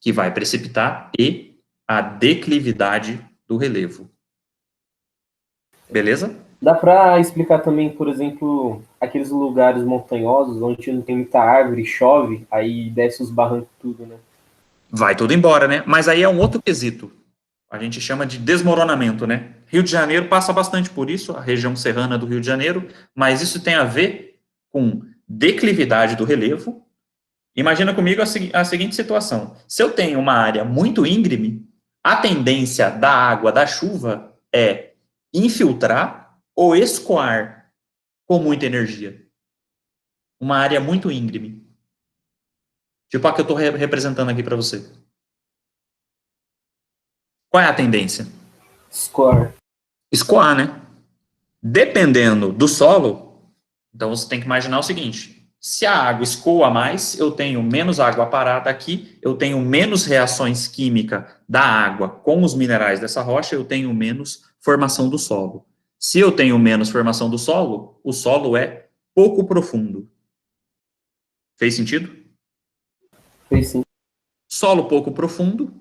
que vai precipitar, e a declividade do relevo. Beleza? Dá para explicar também, por exemplo, aqueles lugares montanhosos onde não tem muita árvore, chove, aí desce os barrancos tudo, né? Vai tudo embora, né? Mas aí é um outro quesito. A gente chama de desmoronamento, né? Rio de Janeiro passa bastante por isso, a região serrana do Rio de Janeiro, mas isso tem a ver com declividade do relevo. Imagina comigo a seguinte situação. Se eu tenho uma área muito íngreme, a tendência da água, da chuva, é infiltrar ou escoar com muita energia. Uma área muito íngreme. Tipo a que eu estou representando aqui para você. Qual é a tendência? Score. Escoar, né? Dependendo do solo, então você tem que imaginar o seguinte: se a água escoa mais, eu tenho menos água parada aqui, eu tenho menos reações químicas da água com os minerais dessa rocha, eu tenho menos formação do solo. Se eu tenho menos formação do solo, o solo é pouco profundo. Fez sentido? Fez sim. Solo pouco profundo,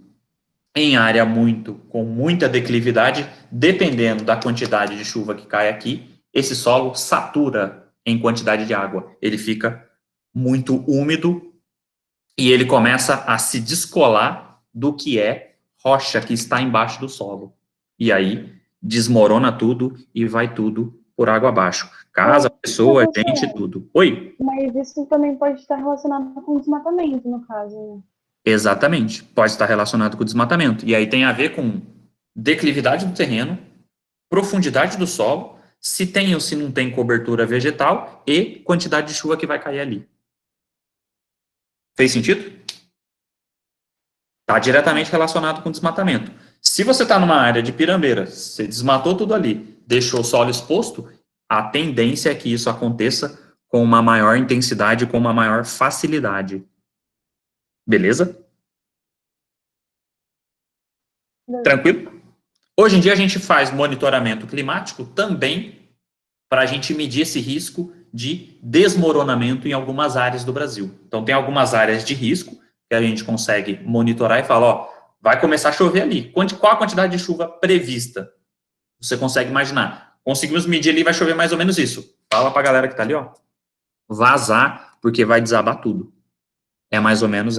em área com muita declividade, dependendo da quantidade de chuva que cai aqui, esse solo satura em quantidade de água. Ele fica muito úmido e ele começa a se descolar do que é rocha que está embaixo do solo. E aí desmorona tudo e vai tudo por água abaixo. Casa, pessoa, gente, tudo. Oi? Mas isso também pode estar relacionado com desmatamento, no caso, né? Exatamente. Pode estar relacionado com o desmatamento. E aí tem a ver com declividade do terreno, profundidade do solo, se tem ou se não tem cobertura vegetal e quantidade de chuva que vai cair ali. Fez sentido? Está diretamente relacionado com desmatamento. Se você está numa área de pirambeira, você desmatou tudo ali, deixou o solo exposto, a tendência é que isso aconteça com uma maior intensidade, com uma maior facilidade. Beleza? Tranquilo? Hoje em dia a gente faz monitoramento climático também para a gente medir esse risco de desmoronamento em algumas áreas do Brasil. Então tem algumas áreas de risco que a gente consegue monitorar e falar, ó, vai começar a chover ali. Qual a quantidade de chuva prevista? Você consegue imaginar. Conseguimos medir ali, vai chover mais ou menos isso. Fala para a galera que está ali, ó. Vazar, porque vai desabar tudo. É mais ou menos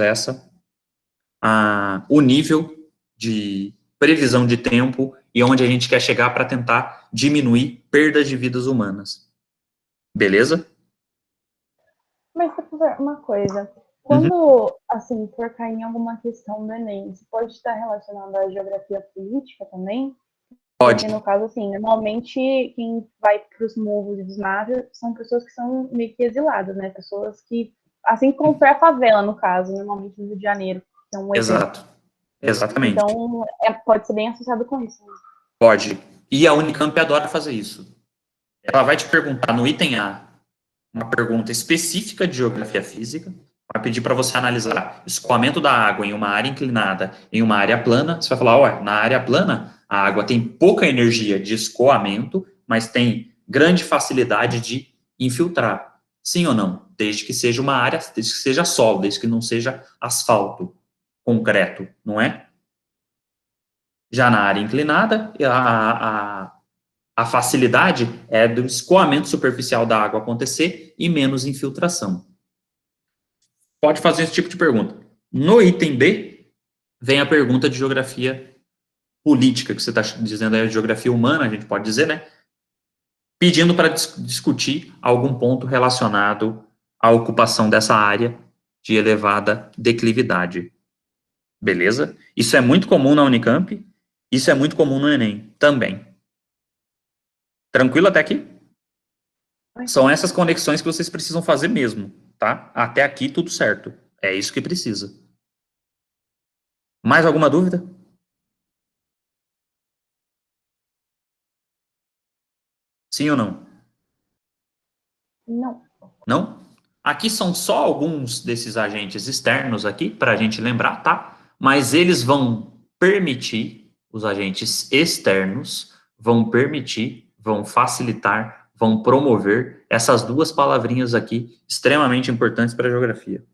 o nível de previsão de tempo e onde a gente quer chegar para tentar diminuir perdas de vidas humanas. Beleza? Mas, uma coisa, quando, assim, for cair em alguma questão do Enem, isso pode estar relacionado à geografia política também? Pode. Porque, no caso, assim, normalmente quem vai para os morros e desmaves são pessoas que são meio que exiladas, né? Pessoas que, assim como foi a favela, no caso, normalmente no Rio de Janeiro, que é um exemplo. Exato. Exatamente. Então, pode ser bem associado com isso. Né? Pode. E a Unicamp adora fazer isso. Ela vai te perguntar no item A uma pergunta específica de geografia física, vai pedir para você analisar escoamento da água em uma área inclinada, em uma área plana. Você vai falar, olha, na área plana, a água tem pouca energia de escoamento, mas tem grande facilidade de infiltrar. Sim ou não? Desde que seja uma área, desde que seja solo, desde que não seja asfalto concreto, não é? Já na área inclinada, a facilidade é do escoamento superficial da água acontecer e menos infiltração. Pode fazer esse tipo de pergunta. No item B, vem a pergunta de geografia política, que você está dizendo é geografia humana, a gente pode dizer, né? Pedindo para discutir algum ponto relacionado à ocupação dessa área de elevada declividade. Beleza? Isso é muito comum na Unicamp, isso é muito comum no Enem também. Tranquilo até aqui? São essas conexões que vocês precisam fazer mesmo, tá? Até aqui tudo certo. É isso que precisa. Mais alguma dúvida? Sim ou não? Não. Não? Aqui são só alguns desses agentes externos aqui, para a gente lembrar, tá? Mas eles vão permitir, os agentes externos vão permitir, vão facilitar, vão promover essas duas palavrinhas aqui, extremamente importantes para a geografia.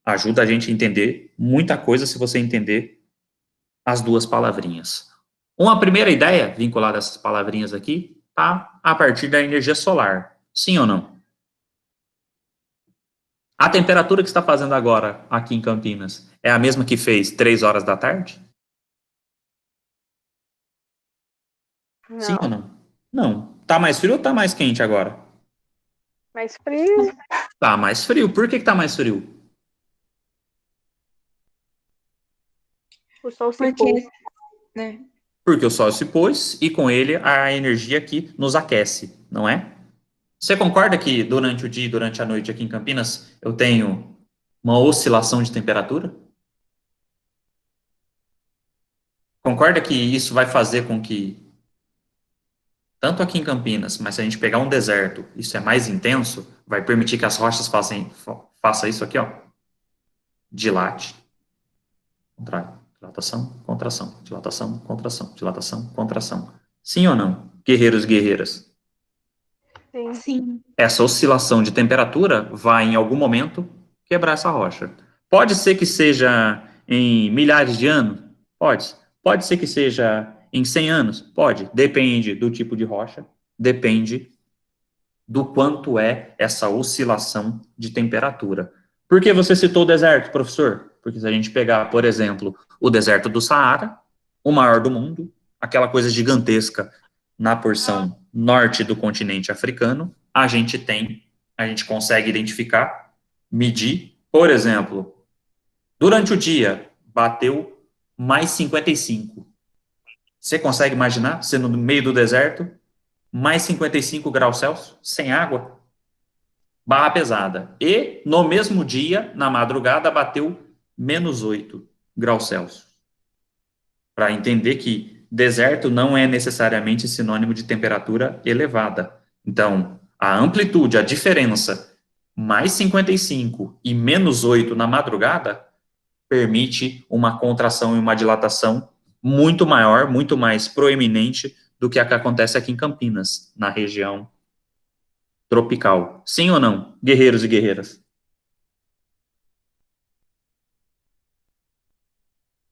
Ajuda a gente a entender muita coisa se você entender as duas palavrinhas. Uma primeira ideia vinculada a essas palavrinhas aqui tá a partir da energia solar. Sim ou não? A temperatura que está fazendo agora aqui em Campinas é a mesma que fez 3 horas da tarde? Sim ou Não. não? Não. Tá mais frio ou tá mais quente agora? Mais frio. Tá mais frio. Por que que tá mais frio? O sol se Porque, pôs. né? Porque o sol se pôs e com ele a energia aqui nos aquece, não é? Você concorda que durante o dia e durante a noite aqui em Campinas eu tenho uma oscilação de temperatura? Concorda que isso vai fazer com que, tanto aqui em Campinas, mas se a gente pegar um deserto, isso é mais intenso, vai permitir que as rochas façam isso aqui, ó. Dilate, contrai, dilatação, contração, dilatação, contração, dilatação, contração. Sim ou não? Guerreiros e guerreiras. Sim. Sim. Essa oscilação de temperatura vai, em algum momento, quebrar essa rocha. Pode ser que seja em milhares de anos? Pode. Pode ser que seja em 100 anos? Pode. Depende do tipo de rocha, depende do quanto é essa oscilação de temperatura. Por que você citou o deserto, professor? Porque se a gente pegar, por exemplo, o deserto do Saara, o maior do mundo, aquela coisa gigantesca na porção norte do continente africano, a gente consegue identificar, medir, por exemplo, durante o dia, bateu mais 55. Você consegue imaginar, sendo no meio do deserto, mais 55 graus Celsius, sem água? Barra pesada. E, no mesmo dia, na madrugada, bateu menos 8 graus Celsius. Para entender que deserto não é necessariamente sinônimo de temperatura elevada. Então, a amplitude, a diferença, mais 55 e menos 8 na madrugada, permite uma contração e uma dilatação muito maior, muito mais proeminente do que a que acontece aqui em Campinas, na região tropical. Sim ou não, guerreiros e guerreiras?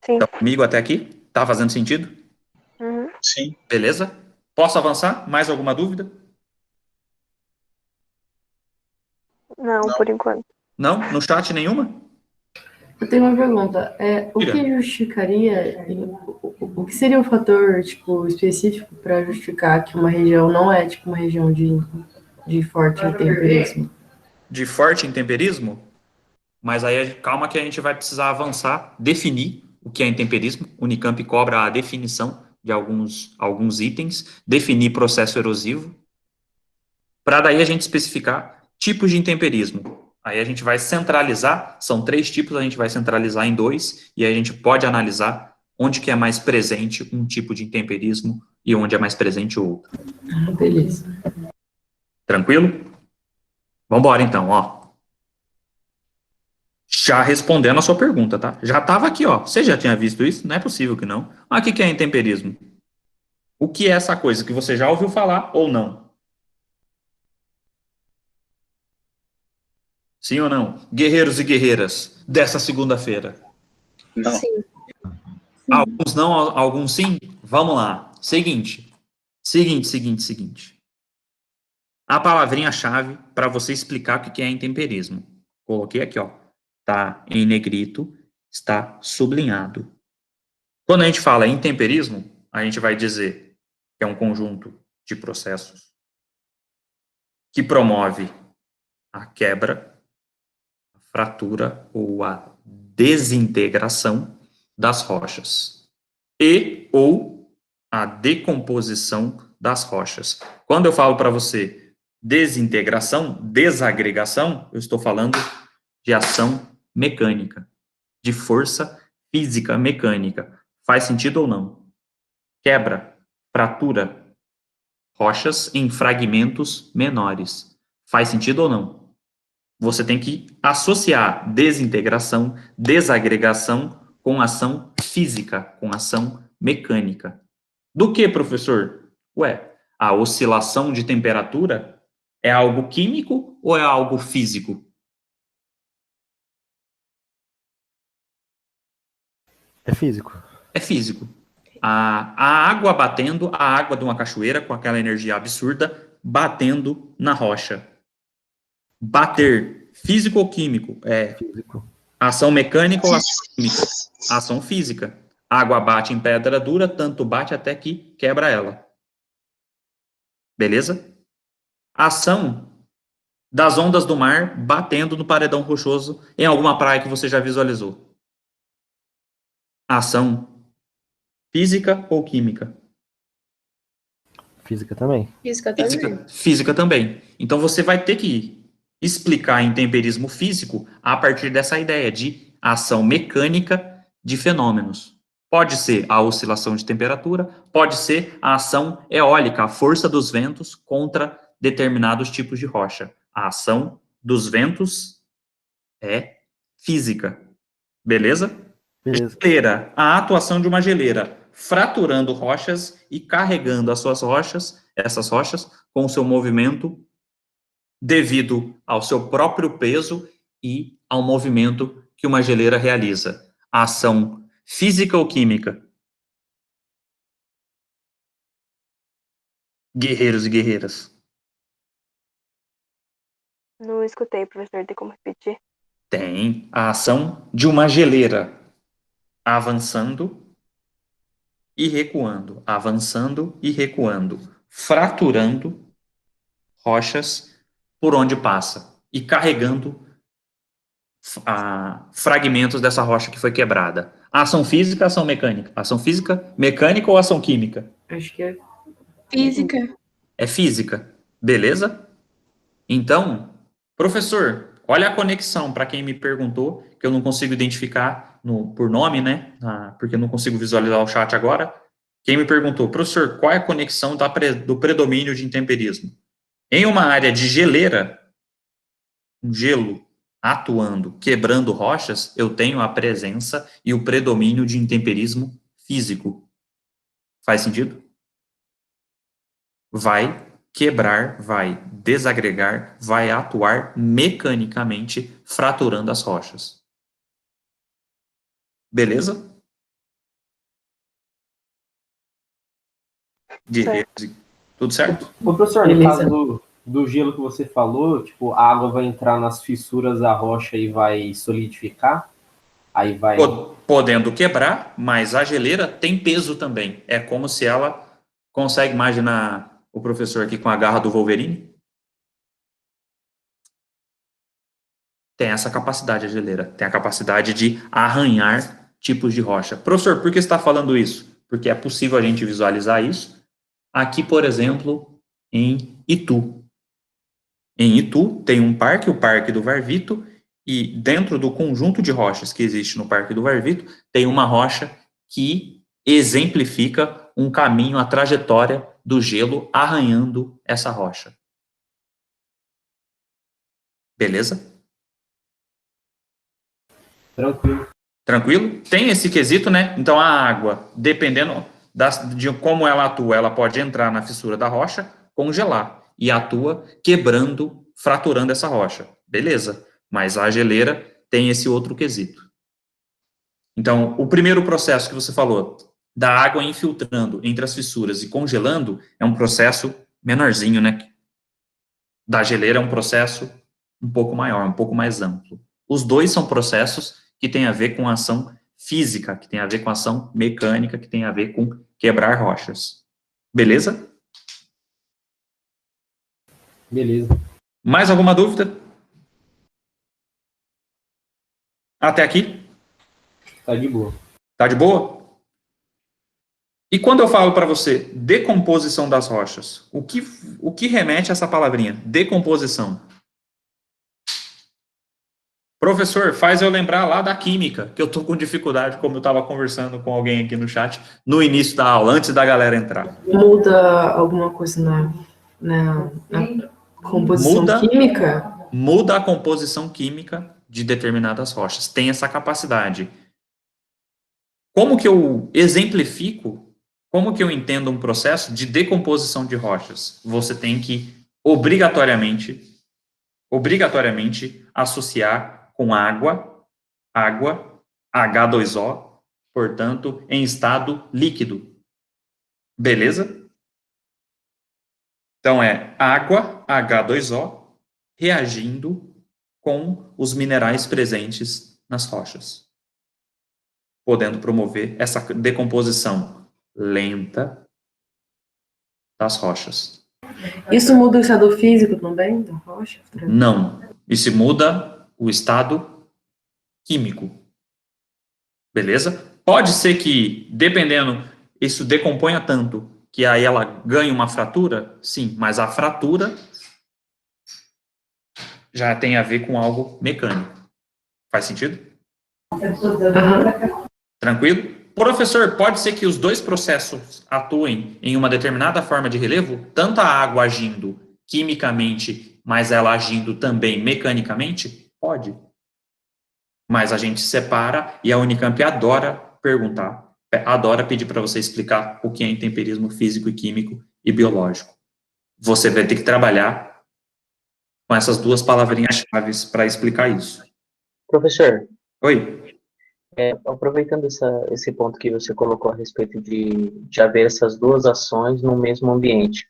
Sim. Estão comigo até aqui? Tá fazendo sentido? Uhum. Sim. Beleza? Posso avançar? Mais alguma dúvida? Não, Não. por enquanto. Não? No chat nenhuma? Eu tenho uma pergunta. O Diga. que justificaria, o que seria um fator tipo, específico para justificar que uma região não é tipo uma região de forte intemperismo? De forte intemperismo? Mas aí, calma que a gente vai precisar avançar, definir o que é intemperismo. O Unicamp cobra a definição de alguns itens, definir processo erosivo, para daí a gente especificar tipos de intemperismo. Aí a gente vai centralizar, são 3 tipos, a gente vai centralizar em 2, e aí a gente pode analisar onde que é mais presente um tipo de intemperismo e onde é mais presente o outro. Beleza. Tranquilo? Vamos embora então, ó. Já respondendo a sua pergunta, tá? Já estava aqui, ó. Você já tinha visto isso? Não é possível que não. Mas o que é intemperismo? O que é essa coisa que você já ouviu falar ou não? Sim ou não? Guerreiros e guerreiras dessa segunda-feira. Não. Sim. Alguns não, alguns sim? Vamos lá. Seguinte. A palavrinha-chave para você explicar o que é intemperismo. Coloquei aqui, ó. Tá em negrito, está sublinhado. Quando a gente fala intemperismo, a gente vai dizer que é um conjunto de processos que promove a quebra, a fratura ou a desintegração das rochas e ou a decomposição das rochas. Quando eu falo para você desintegração, desagregação, eu estou falando de ação mecânica, de força física mecânica. Faz sentido ou não? Quebra, fratura rochas em fragmentos menores. Faz sentido ou não? Você tem que associar desintegração, desagregação com ação física, com ação mecânica. Do que, professor? Ué, a oscilação de temperatura é algo químico ou é algo físico? É físico. É físico. A água batendo, a água de uma cachoeira com aquela energia absurda, batendo na rocha. Bater, físico ou químico? Físico. Ação mecânica ou ação química? Ação física. Água bate em pedra dura, tanto bate até que quebra ela. Beleza? Ação das ondas do mar batendo no paredão rochoso em alguma praia que você já visualizou. Ação física ou química? Física também. Física também. Física também. Então você vai ter que explicar em temperismo físico a partir dessa ideia de ação mecânica de fenômenos. Pode ser a oscilação de temperatura, pode ser a ação eólica, a força dos ventos contra determinados tipos de rocha. A ação dos ventos é física. Beleza? Beleza. Geleira, a atuação de uma geleira fraturando rochas e carregando as suas rochas, essas rochas, com o seu movimento devido ao seu próprio peso e ao movimento que uma geleira realiza. A ação física ou química? Guerreiros e guerreiras. Não escutei, professor, tem como repetir? Tem a ação de uma geleira avançando e recuando, avançando e recuando, fraturando rochas por onde passa e carregando fragmentos dessa rocha que foi quebrada. Ação física, ação mecânica? Ação física, mecânica ou ação química? Acho que é Física. É física, beleza? Então, professor, olha a conexão para quem me perguntou, que eu não consigo identificar por nome, né? Porque eu não consigo visualizar o chat agora. Quem me perguntou, professor, qual é a conexão do predomínio de intemperismo? Em uma área de geleira, um gelo atuando, quebrando rochas, eu tenho a presença e o predomínio de intemperismo físico. Faz sentido? Vai quebrar, vai desagregar, vai atuar mecanicamente, fraturando as rochas. Beleza? Tudo certo? Ô, professor, no Beleza. caso do gelo que você falou, tipo, a água vai entrar nas fissuras da rocha e vai solidificar? Aí vai... Podendo quebrar, mas a geleira tem peso também. É como se ela... Consegue imaginar o professor aqui com a garra do Wolverine? Tem essa capacidade, a geleira. Tem a capacidade de arranhar tipos de rocha. Professor, por que você está falando isso? Porque é possível a gente visualizar isso aqui, por exemplo, em Itu. Em Itu tem um parque, o Parque do Varvito, e dentro do conjunto de rochas que existe no Parque do Varvito, tem uma rocha que exemplifica um caminho, a trajetória do gelo arranhando essa rocha. Beleza? Tranquilo. Tranquilo? Tem esse quesito, né? Então a água, dependendo de como ela atua, ela pode entrar na fissura da rocha, congelar, e atua quebrando, fraturando essa rocha. Beleza. Mas a geleira tem esse outro quesito. Então, o primeiro processo que você falou, da água infiltrando entre as fissuras e congelando, é um processo menorzinho, né? Da geleira é um processo um pouco maior, um pouco mais amplo. Os dois são processos que têm a ver com ação física, que têm a ver com ação mecânica, que têm a ver com quebrar rochas. Beleza? Beleza. Mais alguma dúvida? Até aqui? Tá de boa. Tá de boa? E quando eu falo para você decomposição das rochas, o que remete a essa palavrinha? Decomposição. Professor, faz eu lembrar lá da química, que eu tô com dificuldade, como eu estava conversando com alguém aqui no chat, no início da aula, antes da galera entrar. Muda alguma coisa na composição química? Muda a composição química de determinadas rochas. Tem essa capacidade. Como que eu exemplifico, como que eu entendo um processo de decomposição de rochas? Você tem que, obrigatoriamente associar com água, H2O portanto, em estado líquido. Beleza? Então, é água, H2O, reagindo com os minerais presentes nas rochas, podendo promover essa decomposição lenta das rochas. Isso muda o estado físico também da rocha? Não. Isso muda o estado químico. Beleza? Pode ser que, dependendo, isso decomponha tanto que aí ela ganhe uma fratura? Sim, mas a fratura já tem a ver com algo mecânico. Faz sentido? Tranquilo? Professor, pode ser que os dois processos atuem em uma determinada forma de relevo? Tanto a água agindo quimicamente, mas ela agindo também mecanicamente? Pode. Mas a gente separa e a Unicamp adora perguntar, adora pedir para você explicar o que é intemperismo físico e químico e biológico. Você vai ter que trabalhar com essas duas palavrinhas-chave para explicar isso. Professor, Oi? aproveitando esse ponto que você colocou a respeito de haver essas duas ações no mesmo ambiente,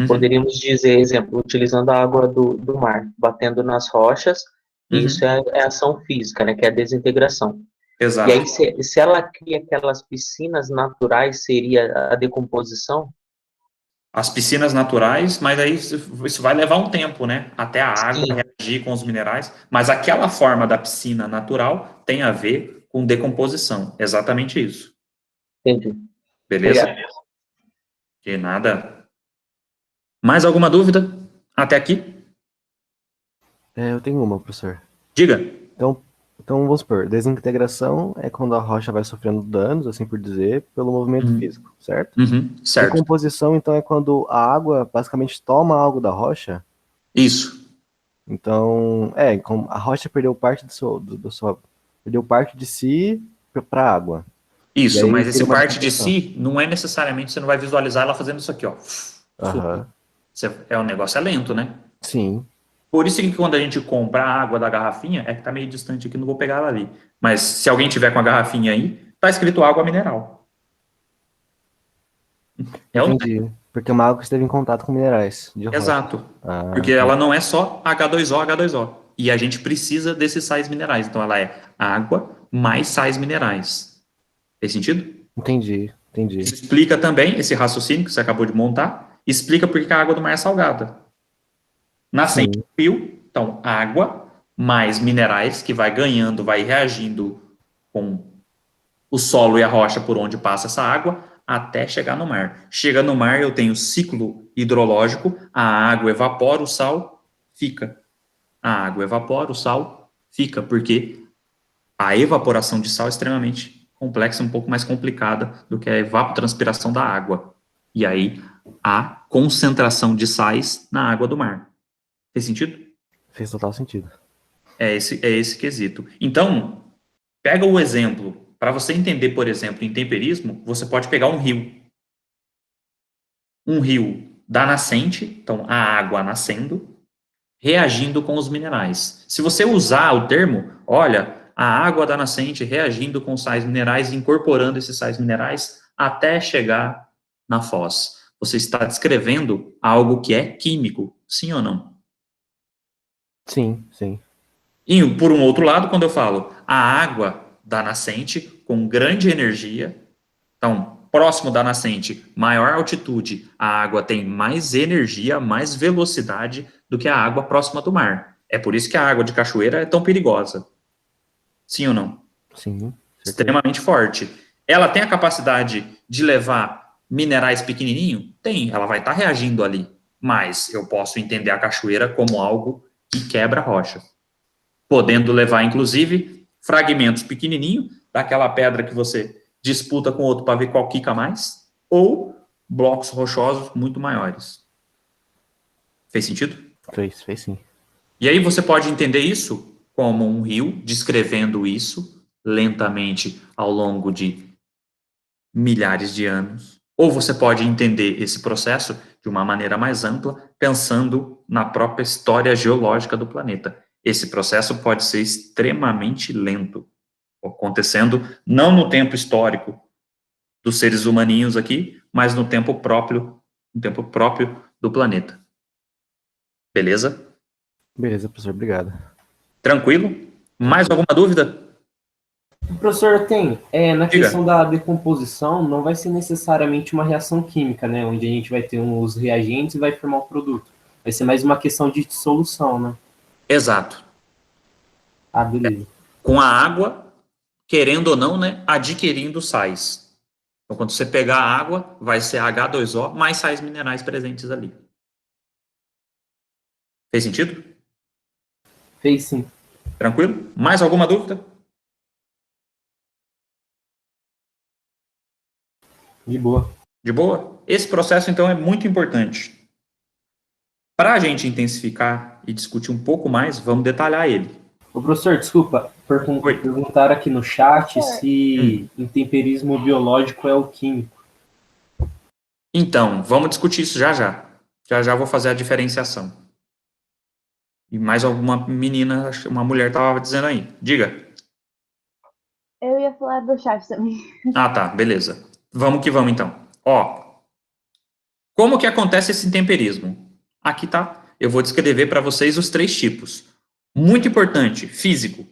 poderíamos dizer, exemplo, utilizando a água do mar, batendo nas rochas, isso é ação física, né, que é a desintegração. Exato. E aí, se ela cria aquelas piscinas naturais, seria a decomposição? As piscinas naturais, mas aí isso vai levar um tempo, né? Até a água reagir com os minerais. Mas aquela forma da piscina natural tem a ver com decomposição. Exatamente isso. Entendi. Beleza? Obrigado. De nada. Mais alguma dúvida até aqui? Eu tenho uma, professor. Diga. Então vamos supor, desintegração é quando a rocha vai sofrendo danos, assim por dizer, pelo movimento físico, certo? Certo. Decomposição, então, é quando a água basicamente toma algo da rocha. Isso. Então, a rocha perdeu parte perdeu parte de si para a água. Isso, aí mas esse cria uma parte de decomposição. si não é necessariamente, você não vai visualizar ela fazendo isso aqui, ó. O negócio é lento, né? Sim. Por isso que quando a gente compra a água da garrafinha, é que tá meio distante aqui, não vou pegar ela ali. Mas se alguém tiver com a garrafinha aí, tá escrito água mineral. Entendi. Porque é uma água que esteve em contato com minerais de rocha. Exato. Porque ela não é só H2O, H2O. E a gente precisa desses sais minerais. Então ela é água mais sais minerais. Fez sentido? Entendi. Explica também esse raciocínio que você acabou de montar. Explica por que a água do mar é salgada. Nascente do rio, então água mais minerais que vai ganhando, vai reagindo com o solo e a rocha por onde passa essa água até chegar no mar. Chega no mar, eu tenho ciclo hidrológico, a água evapora, o sal fica. A água evapora, o sal fica, porque a evaporação de sal é extremamente complexa, um pouco mais complicada do que a evapotranspiração da água. E aí, há concentração de sais na água do mar. Fez sentido? Fez total sentido. É esse quesito. Então, pega o exemplo. Para você entender, por exemplo, intemperismo, você pode pegar um rio. Um rio da nascente, então a água nascendo, reagindo com os minerais. Se você usar o termo, olha, a água da nascente reagindo com sais minerais, incorporando esses sais minerais até chegar na foz. Você está descrevendo algo que é químico, sim ou não? Sim. E por um outro lado, quando eu falo a água da nascente com grande energia, então, próximo da nascente, maior altitude, a água tem mais energia, mais velocidade do que a água próxima do mar. É por isso que a água de cachoeira é tão perigosa. Sim ou não? Sim. Extremamente forte. Ela tem a capacidade de levar minerais pequenininhos? Tem, ela vai estar reagindo ali. Mas eu posso entender a cachoeira como algo que quebra a rocha. Podendo levar, inclusive, fragmentos pequenininhos daquela pedra que você disputa com outro para ver qual quica mais, ou blocos rochosos muito maiores. Fez sentido? Fez sim. E aí você pode entender isso como um rio, descrevendo isso lentamente ao longo de milhares de anos. Ou você pode entender esse processo de uma maneira mais ampla, pensando na própria história geológica do planeta. Esse processo pode ser extremamente lento. acontecendo não no tempo histórico dos seres humaninhos aqui, mas no tempo próprio do planeta. Beleza? Beleza, professor, obrigado. Tranquilo? Mais alguma dúvida? Professor, tem, na Diga. questão da decomposição, não vai ser necessariamente uma reação química, né? Onde a gente vai ter os reagentes e vai formar o produto. Vai ser mais uma questão de dissolução, né? Exato. Ah, beleza. Com a água, querendo ou não, né, adquirindo sais. Então, quando você pegar a água, vai ser H2O mais sais minerais presentes ali. Fez sentido? Fez sim. Tranquilo? Mais alguma dúvida? De boa. De boa? Esse processo, então, é muito importante. Para a gente intensificar e discutir um pouco mais, vamos detalhar ele. Ô, professor, desculpa, Oi. perguntaram aqui no chat se intemperismo biológico é o químico. Então, vamos discutir isso já já. Já já vou fazer a diferenciação. E mais alguma menina, uma mulher estava dizendo aí. Diga. Eu ia falar do chat também. Ah, tá, beleza. Vamos que vamos, então. Ó, como que acontece esse intemperismo? Aqui tá. Eu vou descrever para vocês os 3 tipos. Muito importante, físico.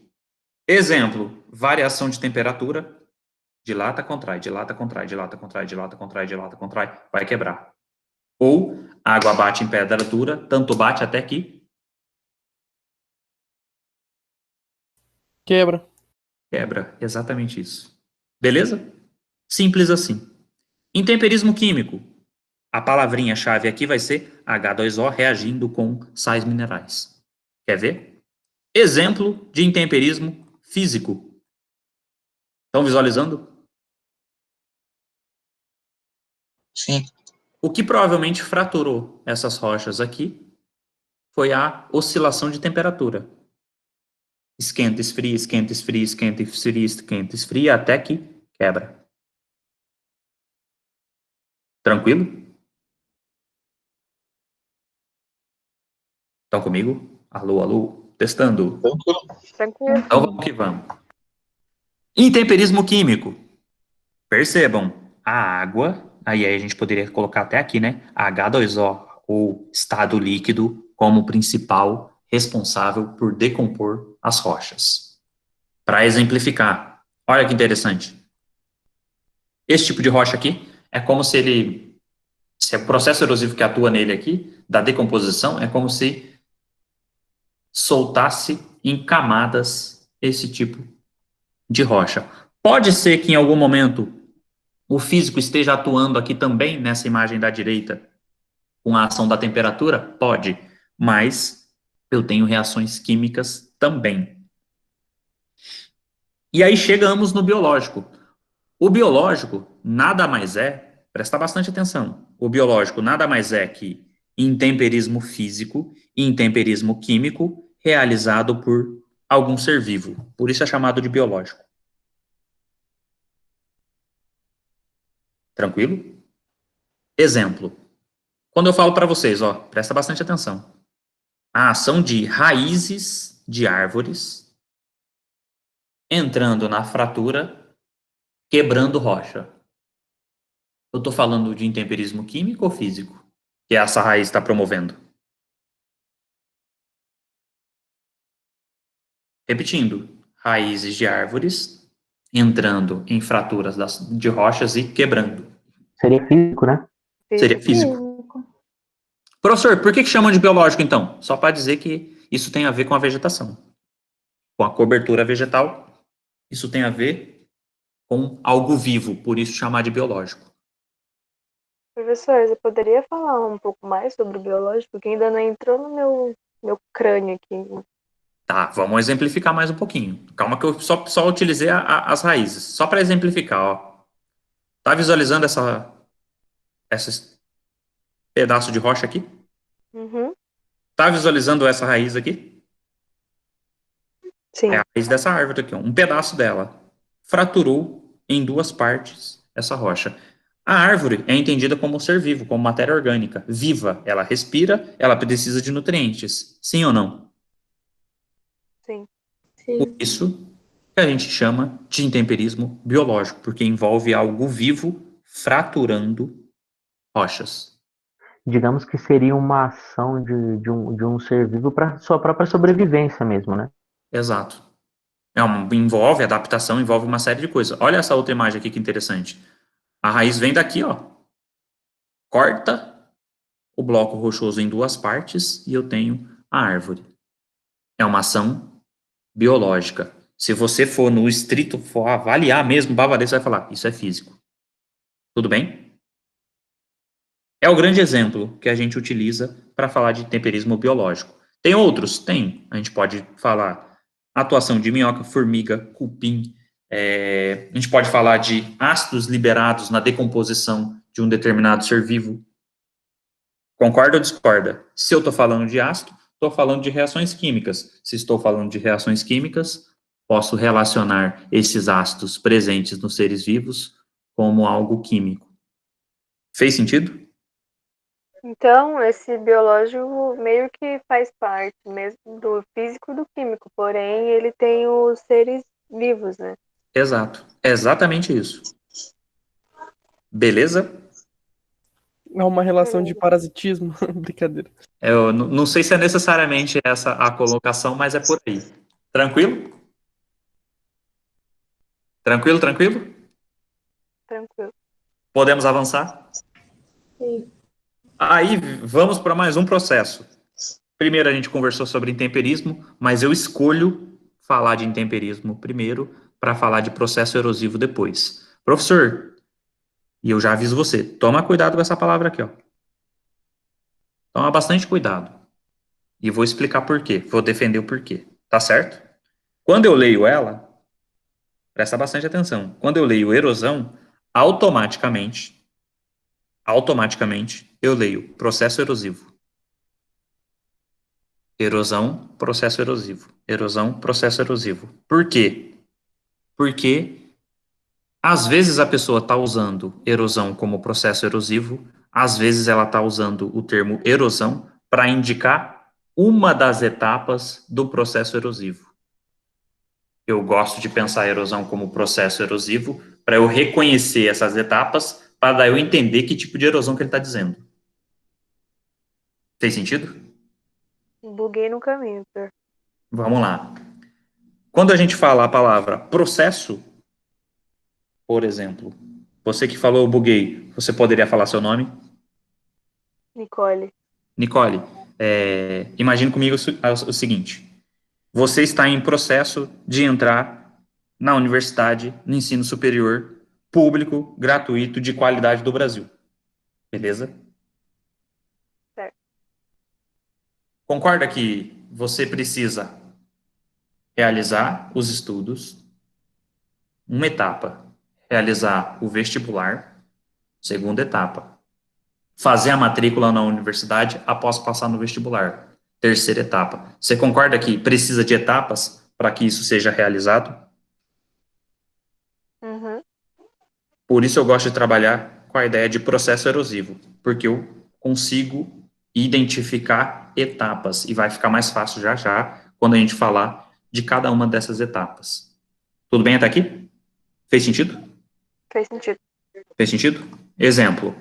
Exemplo, variação de temperatura. Dilata, contrai, dilata, contrai, dilata, contrai, dilata, contrai, dilata, contrai. Vai quebrar. Ou água bate em pedra dura, tanto bate até que Quebra. quebra. Exatamente isso. Beleza? Simples assim. Intemperismo químico. A palavrinha-chave aqui vai ser H2O reagindo com sais minerais. Quer ver? Exemplo de intemperismo físico. Estão visualizando? Sim. O que provavelmente fraturou essas rochas aqui foi a oscilação de temperatura. Esquenta, esfria, esquenta, esfria, esquenta, esfria, esquenta, esfria, até que quebra. Tranquilo? Estão comigo? Alô, alô? Testando. Tranquilo. Então vamos que vamos. Intemperismo químico. Percebam, a água, aí a gente poderia colocar até aqui, né? H2O, ou estado líquido, como principal responsável por decompor as rochas. Para exemplificar, olha que interessante. Esse tipo de rocha aqui é como se o processo erosivo que atua nele aqui, da decomposição, é como se soltasse em camadas esse tipo de rocha. Pode ser que em algum momento o físico esteja atuando aqui também nessa imagem da direita com a ação da temperatura? Pode, mas eu tenho reações químicas também. E aí chegamos no biológico. O biológico nada mais é, presta bastante atenção, o biológico nada mais é que intemperismo físico e intemperismo químico realizado por algum ser vivo. Por isso é chamado de biológico. Tranquilo? Exemplo. Quando eu falo para vocês, ó, presta bastante atenção. A ação de raízes de árvores entrando na fratura, quebrando rocha. Eu estou falando de intemperismo químico ou físico? Que essa raiz está promovendo. Repetindo, raízes de árvores entrando em fraturas de rochas e quebrando. Seria físico, né? Seria físico. Professor, por que chamam de biológico, então? Só para dizer que isso tem a ver com a vegetação. Com a cobertura vegetal, isso tem a ver com algo vivo, por isso chamar de biológico. Professor, você poderia falar um pouco mais sobre o biológico, que ainda não entrou no meu crânio aqui. Tá, vamos exemplificar mais um pouquinho. Calma que eu só utilizei as raízes. Só para exemplificar, ó. Tá visualizando esse pedaço de rocha aqui? Uhum. Tá visualizando essa raiz aqui? Sim. É a raiz dessa árvore aqui, ó. Um pedaço dela fraturou em 2 partes essa rocha. A árvore é entendida como um ser vivo, como matéria orgânica, viva. Ela respira, ela precisa de nutrientes. Sim ou não? Sim. Por isso que a gente chama de intemperismo biológico, porque envolve algo vivo fraturando rochas. Digamos que seria uma ação de um ser vivo para sua própria sobrevivência mesmo, né? Exato. Envolve adaptação, envolve uma série de coisas. Olha essa outra imagem aqui que interessante. A raiz vem daqui, ó. Corta o bloco rochoso em duas partes e eu tenho a árvore. É uma ação biológica. Se você for no estrito, for avaliar mesmo, você vai falar, isso é físico. Tudo bem? É o grande exemplo que a gente utiliza para falar de temperismo biológico. Tem outros? Tem. A gente pode falar atuação de minhoca, formiga, cupim. A gente pode falar de ácidos liberados na decomposição de um determinado ser vivo. Concorda ou discorda? Se eu estou falando de ácido, estou falando de reações químicas. Se estou falando de reações químicas, posso relacionar esses ácidos presentes nos seres vivos como algo químico. Fez sentido? Então, esse biológico meio que faz parte mesmo do físico e do químico, porém ele tem os seres vivos, né? Exato. É exatamente isso. Beleza? É uma relação de parasitismo. Brincadeira. Eu não sei se é necessariamente essa a colocação, mas é por aí. Tranquilo? Tranquilo, tranquilo? Tranquilo. Podemos avançar? Sim. Aí, vamos para mais um processo. Primeiro a gente conversou sobre intemperismo, mas eu escolho falar de intemperismo primeiro para falar de processo erosivo depois. Professor, e eu já aviso você, toma cuidado com essa palavra aqui, ó. Toma bastante cuidado. E vou explicar por quê. Vou defender o porquê. Tá certo? Quando eu leio ela, presta bastante atenção. Quando eu leio erosão, automaticamente, eu leio processo erosivo. Erosão, processo erosivo. Erosão, processo erosivo. Por quê? Porque, às vezes, a pessoa está usando erosão como processo erosivo, às vezes ela está usando o termo erosão para indicar uma das etapas do processo erosivo. Eu gosto de pensar a erosão como processo erosivo para eu reconhecer essas etapas, para daí eu entender que tipo de erosão que ele está dizendo. Fez sentido? Buguei no caminho, Fer. Vamos lá. Quando a gente fala a palavra processo, por exemplo, você que falou buguei, você poderia falar seu nome? Nicole. Nicole, imagine comigo o seguinte. Você está em processo de entrar na universidade, no ensino superior, público, gratuito, de qualidade do Brasil. Beleza? Certo. Concorda que você precisa realizar os estudos, uma etapa, realizar o vestibular, segunda etapa, fazer a matrícula na universidade após passar no vestibular, terceira etapa. Você concorda que precisa de etapas para que isso seja realizado? Uhum. Por isso eu gosto de trabalhar com a ideia de processo erosivo, porque eu consigo identificar etapas e vai ficar mais fácil já já quando a gente falar de cada uma dessas etapas. Tudo bem até aqui? Fez sentido? Fez sentido. Fez sentido? Exemplo.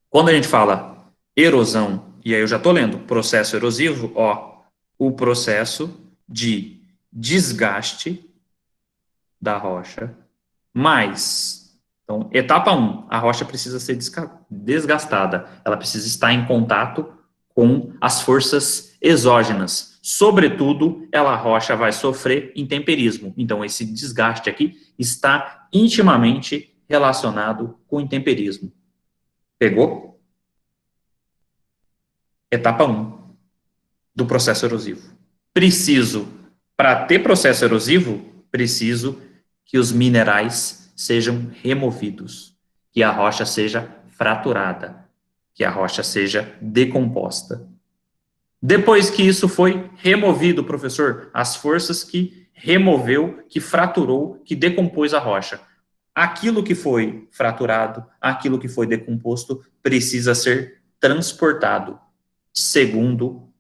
Quando a gente fala erosão, e aí eu já estou lendo processo erosivo, ó, o processo de desgaste da rocha, mais. Então, etapa 1, a rocha precisa ser desgastada, ela precisa estar em contato com as forças exógenas. Sobretudo, a rocha vai sofrer intemperismo. Então, esse desgaste aqui está intimamente relacionado com intemperismo. Pegou? Etapa 1 do processo erosivo. Para ter processo erosivo, preciso que os minerais sejam removidos, que a rocha seja fraturada, que a rocha seja decomposta. Depois que isso foi removido, professor, as forças que removeu, que fraturou, que decompôs a rocha. Aquilo que foi fraturado, aquilo que foi decomposto, precisa ser transportado, segundo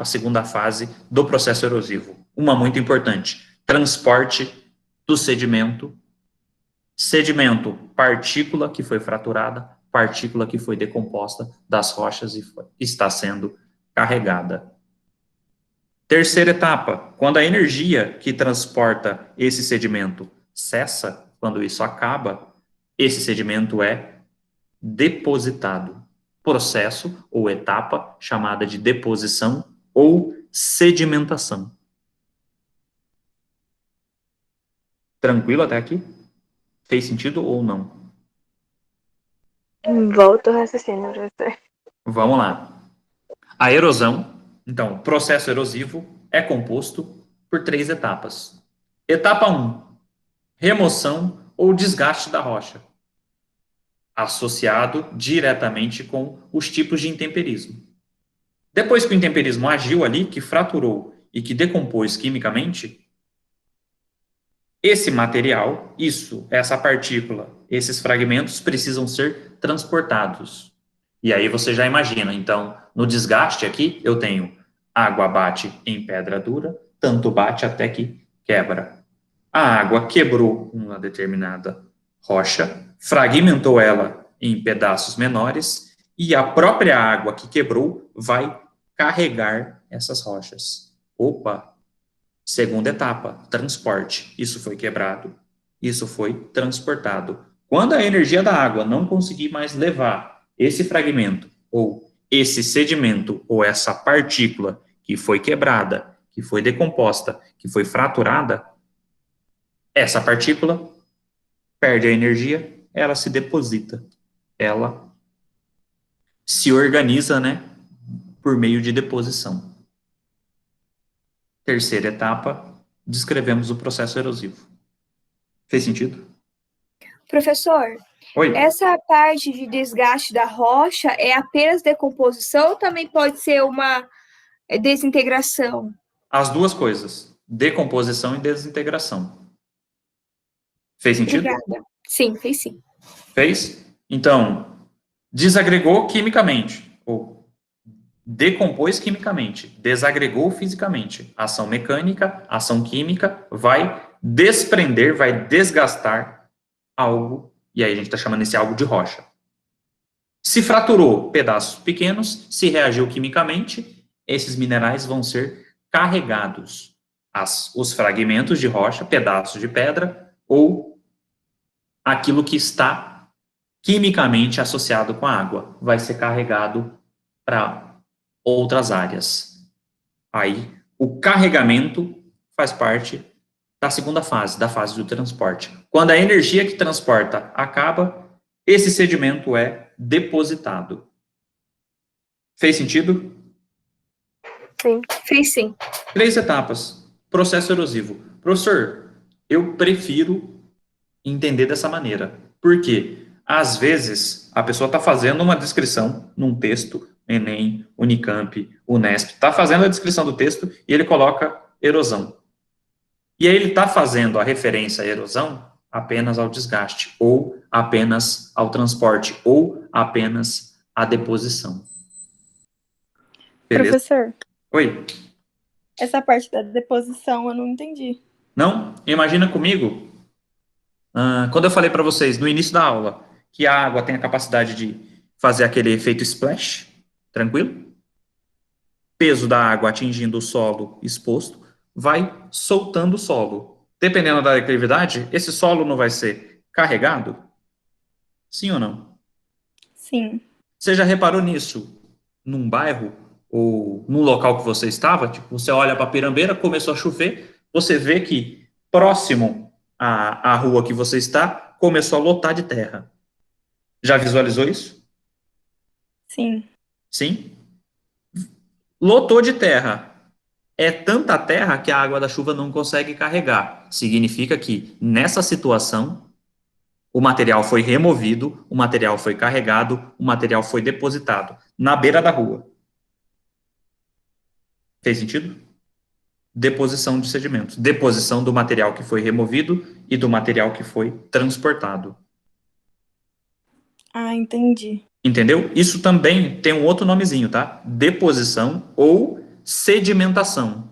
segunda fase do processo erosivo. Uma muito importante, transporte do sedimento, partícula que foi fraturada, partícula que foi decomposta das rochas e está sendo carregada. Terceira etapa, quando a energia que transporta esse sedimento cessa, quando isso acaba, esse sedimento é depositado. Processo ou etapa chamada de deposição ou sedimentação. Tranquilo até aqui? Fez sentido ou não? Volto ao raciocínio, professor. Vamos lá. A erosão, então, o processo erosivo é composto por 3 etapas. Etapa 1, remoção ou desgaste da rocha, associado diretamente com os tipos de intemperismo. Depois que o intemperismo agiu ali, que fraturou e que decompôs quimicamente, esse material, essa partícula, esses fragmentos precisam ser transportados. E aí você já imagina, então, no desgaste aqui, eu tenho água bate em pedra dura, tanto bate até que quebra. A água quebrou uma determinada rocha, fragmentou ela em pedaços menores, e a própria água que quebrou vai carregar essas rochas. Opa! Segunda etapa, transporte. Isso foi quebrado, isso foi transportado. Quando a energia da água não conseguir mais levar esse fragmento, ou esse sedimento, ou essa partícula que foi quebrada, que foi decomposta, que foi fraturada, essa partícula perde a energia, ela se deposita, ela se organiza, né, por meio de deposição. Terceira etapa, descrevemos o processo erosivo. Fez sentido? Professor, Oi. essa parte de desgaste da rocha é apenas decomposição ou também pode ser uma desintegração? As duas coisas, decomposição e desintegração. Fez sentido? Obrigada. Sim, fez sim. Fez? Então, desagregou quimicamente, ou decompôs quimicamente, desagregou fisicamente. Ação mecânica, ação química, vai desprender, vai desgastar algo, e aí a gente está chamando esse algo de rocha. Se fraturou pedaços pequenos, se reagiu quimicamente, esses minerais vão ser carregados. Os fragmentos de rocha, pedaços de pedra, ou aquilo que está quimicamente associado com a água, vai ser carregado para outras áreas. Aí, o carregamento faz parte da segunda fase, da fase do transporte. Quando a energia que transporta acaba, esse sedimento é depositado. Fez sentido? Sim. Fez sim. 3 etapas. Processo erosivo. Professor, eu prefiro entender dessa maneira. Por quê? Às vezes, a pessoa está fazendo uma descrição num texto, Enem, Unicamp, Unesp, está fazendo a descrição do texto e ele coloca erosão. E aí ele está fazendo a referência à erosão apenas ao desgaste, ou apenas ao transporte, ou apenas à deposição. Beleza? Professor, Oi. essa parte da deposição eu não entendi. Não? Imagina comigo, quando eu falei para vocês no início da aula que a água tem a capacidade de fazer aquele efeito splash, tranquilo? Peso da água atingindo o solo exposto, vai soltando o solo. Dependendo da declividade, esse solo não vai ser carregado? Sim ou não? Sim. Você já reparou nisso num bairro ou num local que você estava? Tipo, você olha para a Pirambeira, começou a chover, você vê que próximo à rua que você está, começou a lotar de terra. Já visualizou isso? Sim. Sim? Lotou de terra. É tanta terra que a água da chuva não consegue carregar. Significa que, nessa situação, o material foi removido, o material foi carregado, o material foi depositado na beira da rua. Fez sentido? Deposição de sedimentos. Deposição do material que foi removido e do material que foi transportado. Ah, entendi. Entendeu? Isso também tem um outro nomezinho, tá? Deposição ou sedimentação.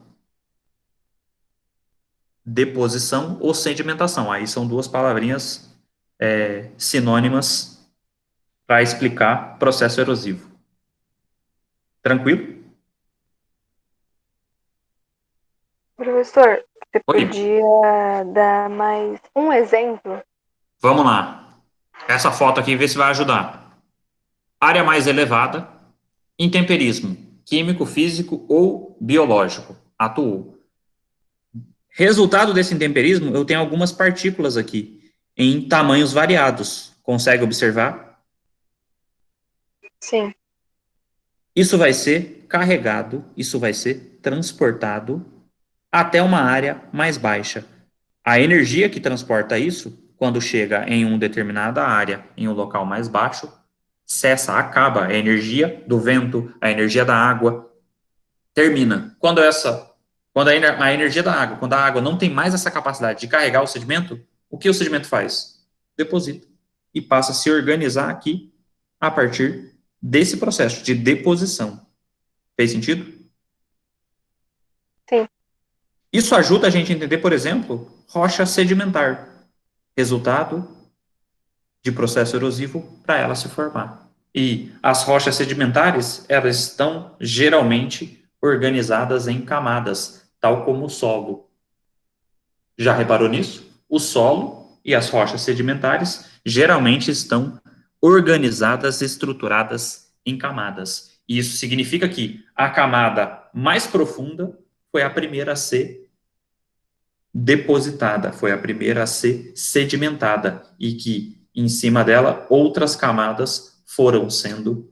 Deposição ou sedimentação. Aí são duas palavrinhas sinônimas para explicar processo erosivo. Tranquilo? Professor, você Oi. podia dar mais um exemplo? Vamos lá. Essa foto aqui, vê se vai ajudar. Área mais elevada, intemperismo, químico, físico ou biológico, atuou. Resultado desse intemperismo, eu tenho algumas partículas aqui, em tamanhos variados. Consegue observar? Sim. Isso vai ser carregado, isso vai ser transportado até uma área mais baixa. A energia que transporta isso, quando chega em uma determinada área, em um local mais baixo, cessa, acaba. A energia do vento, a energia da água, termina. Quando a energia da água, quando a água não tem mais essa capacidade de carregar o sedimento, o que o sedimento faz? Deposita. E passa a se organizar aqui a partir desse processo de deposição. Fez sentido? Sim. Isso ajuda a gente a entender, por exemplo, rocha sedimentar. Resultado de processo erosivo para ela se formar. E as rochas sedimentares, elas estão geralmente organizadas em camadas, tal como o solo. Já reparou nisso? O solo e as rochas sedimentares geralmente estão organizadas, estruturadas em camadas. E isso significa que a camada mais profunda foi a primeira a ser depositada, foi a primeira a ser sedimentada, e que, em cima dela, outras camadas foram sendo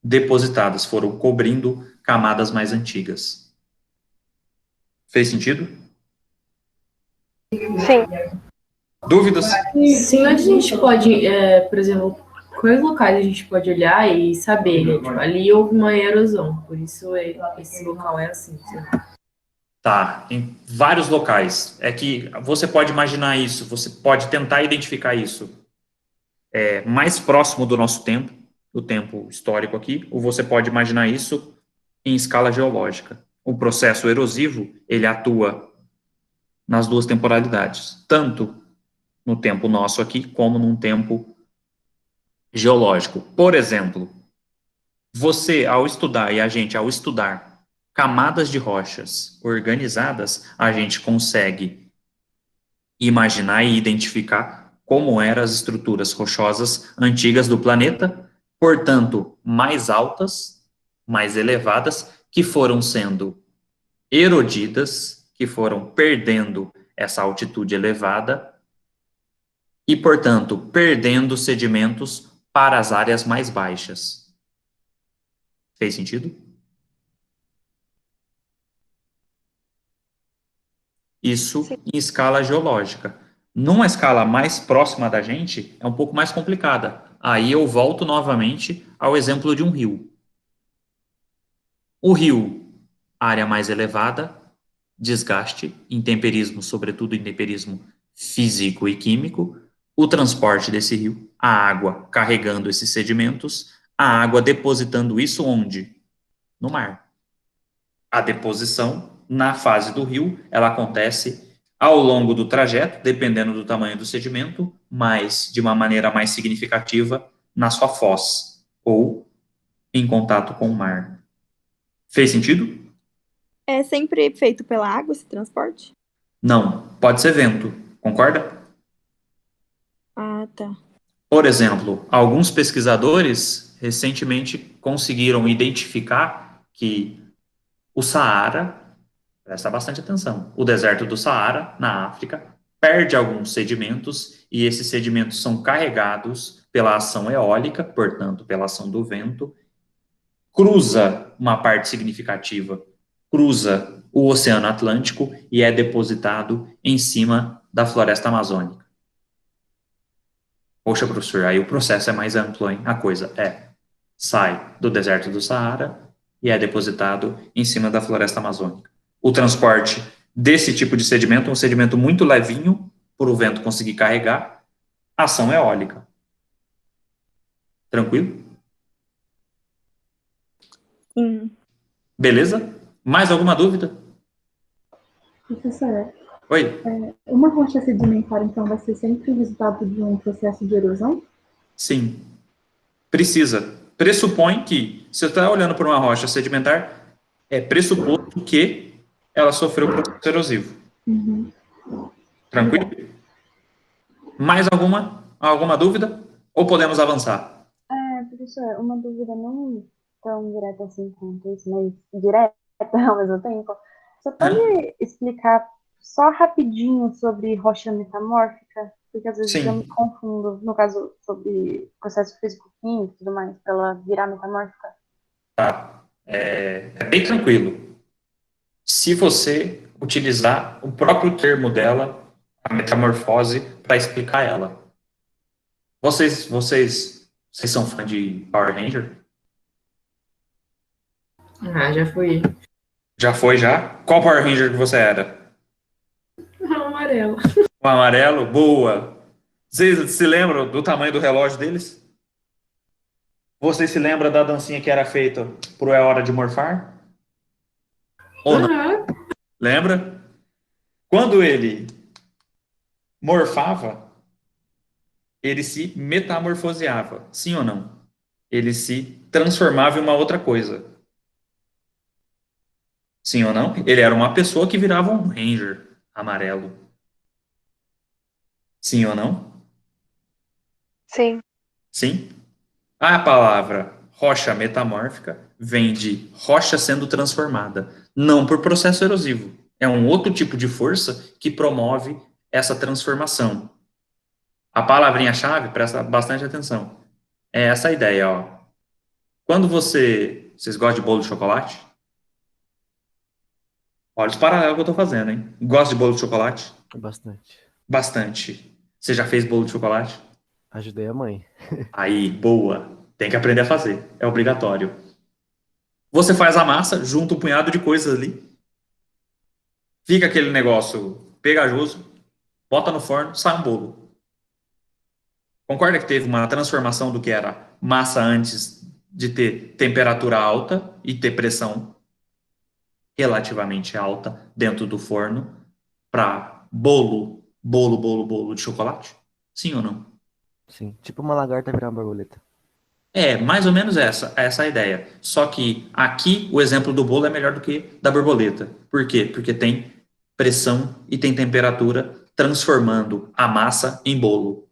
depositadas, foram cobrindo camadas mais antigas. Fez sentido? Sim. Dúvidas? Sim, onde a gente pode, por exemplo, quais locais a gente pode olhar e saber, né? Tipo, ali houve uma erosão, por isso esse local é assim. Tá, em vários locais. É que você pode imaginar isso, você pode tentar identificar isso mais próximo do nosso tempo, do tempo histórico aqui, ou você pode imaginar isso em escala geológica. O processo erosivo, ele atua nas duas temporalidades, tanto no tempo nosso aqui, como num tempo geológico. Por exemplo, você, ao estudar, e a gente, ao estudar camadas de rochas organizadas, a gente consegue imaginar e identificar como eram as estruturas rochosas antigas do planeta, portanto, mais altas, mais elevadas, que foram sendo erodidas, que foram perdendo essa altitude elevada e, portanto, perdendo sedimentos para as áreas mais baixas. Fez sentido? Isso em escala geológica. Numa escala mais próxima da gente, é um pouco mais complicada. Aí eu volto novamente ao exemplo de um rio. O rio, área mais elevada, desgaste, intemperismo, sobretudo intemperismo físico e químico, o transporte desse rio, a água carregando esses sedimentos, a água depositando isso onde? No mar. A deposição, na fase do rio, ela acontece ao longo do trajeto, dependendo do tamanho do sedimento, mas de uma maneira mais significativa na sua foz, ou em contato com o mar. Fez sentido? É sempre feito pela água esse transporte? Não, pode ser vento, concorda? Ah, tá. Por exemplo, alguns pesquisadores recentemente conseguiram identificar que o Saara, presta bastante atenção, o deserto do Saara, na África, perde alguns sedimentos e esses sedimentos são carregados pela ação eólica, portanto, pela ação do vento, cruza uma parte significativa, cruza o Oceano Atlântico e é depositado em cima da floresta amazônica. Poxa, professor, aí o processo é mais amplo, hein? A coisa sai do deserto do Saara e é depositado em cima da floresta amazônica. O transporte desse tipo de sedimento é um sedimento muito levinho, por o vento conseguir carregar, ação eólica. Tranquilo? Sim. Beleza? Mais alguma dúvida? Professor, Oi? uma rocha sedimentar, então, vai ser sempre o resultado de um processo de erosão? Sim. Precisa. Pressupõe que, se você está olhando por uma rocha sedimentar, é pressuposto que ela sofreu processo erosivo. Uhum. Tranquilo? Mais alguma dúvida? Ou podemos avançar? Professor, uma dúvida não tão direta assim quanto isso, mas direta ao mesmo tempo. Você pode explicar só rapidinho sobre rocha metamórfica? Porque às vezes eu me Sim. confundo, no caso, sobre processo físico-químico e tudo mais, para ela virar metamórfica. Tá. É bem tranquilo. Se você utilizar o próprio termo dela, a metamorfose, para explicar ela. Vocês são fã de Power Ranger? Ah, já fui. Já foi, já? Qual Power Ranger que você era? Amarelo. O amarelo? Boa! Vocês se lembram do tamanho do relógio deles? Você se lembra da dancinha que era feita pro É Hora de Morfar? Ou não? Lembra? Quando ele morfava, ele se metamorfoseava. Sim ou não? Ele se transformava em uma outra coisa. Sim ou não? Ele era uma pessoa que virava um Ranger amarelo. Sim ou não? Sim. Sim? A palavra rocha metamórfica vem de rocha sendo transformada, não por processo erosivo. É um outro tipo de força que promove essa transformação. A palavrinha-chave, presta bastante atenção, é essa ideia, ó. Quando vocês gostam de bolo de chocolate? Olha os paralelos que eu tô fazendo, hein? Gosta de bolo de chocolate? Bastante. Bastante. Você já fez bolo de chocolate? Ajudei a mãe. Aí, boa. Tem que aprender a fazer. É obrigatório. Você faz a massa, junta um punhado de coisas ali. Fica aquele negócio pegajoso. Bota no forno, sai um bolo. Concorda que teve uma transformação do que era massa antes de ter temperatura alta e ter pressão relativamente alta dentro do forno para bolo de chocolate? Sim ou não? Sim. Tipo uma lagarta virar uma borboleta. É, mais ou menos essa a ideia. Só que aqui o exemplo do bolo é melhor do que da borboleta. Por quê? Porque tem pressão e tem temperatura transformando a massa em bolo.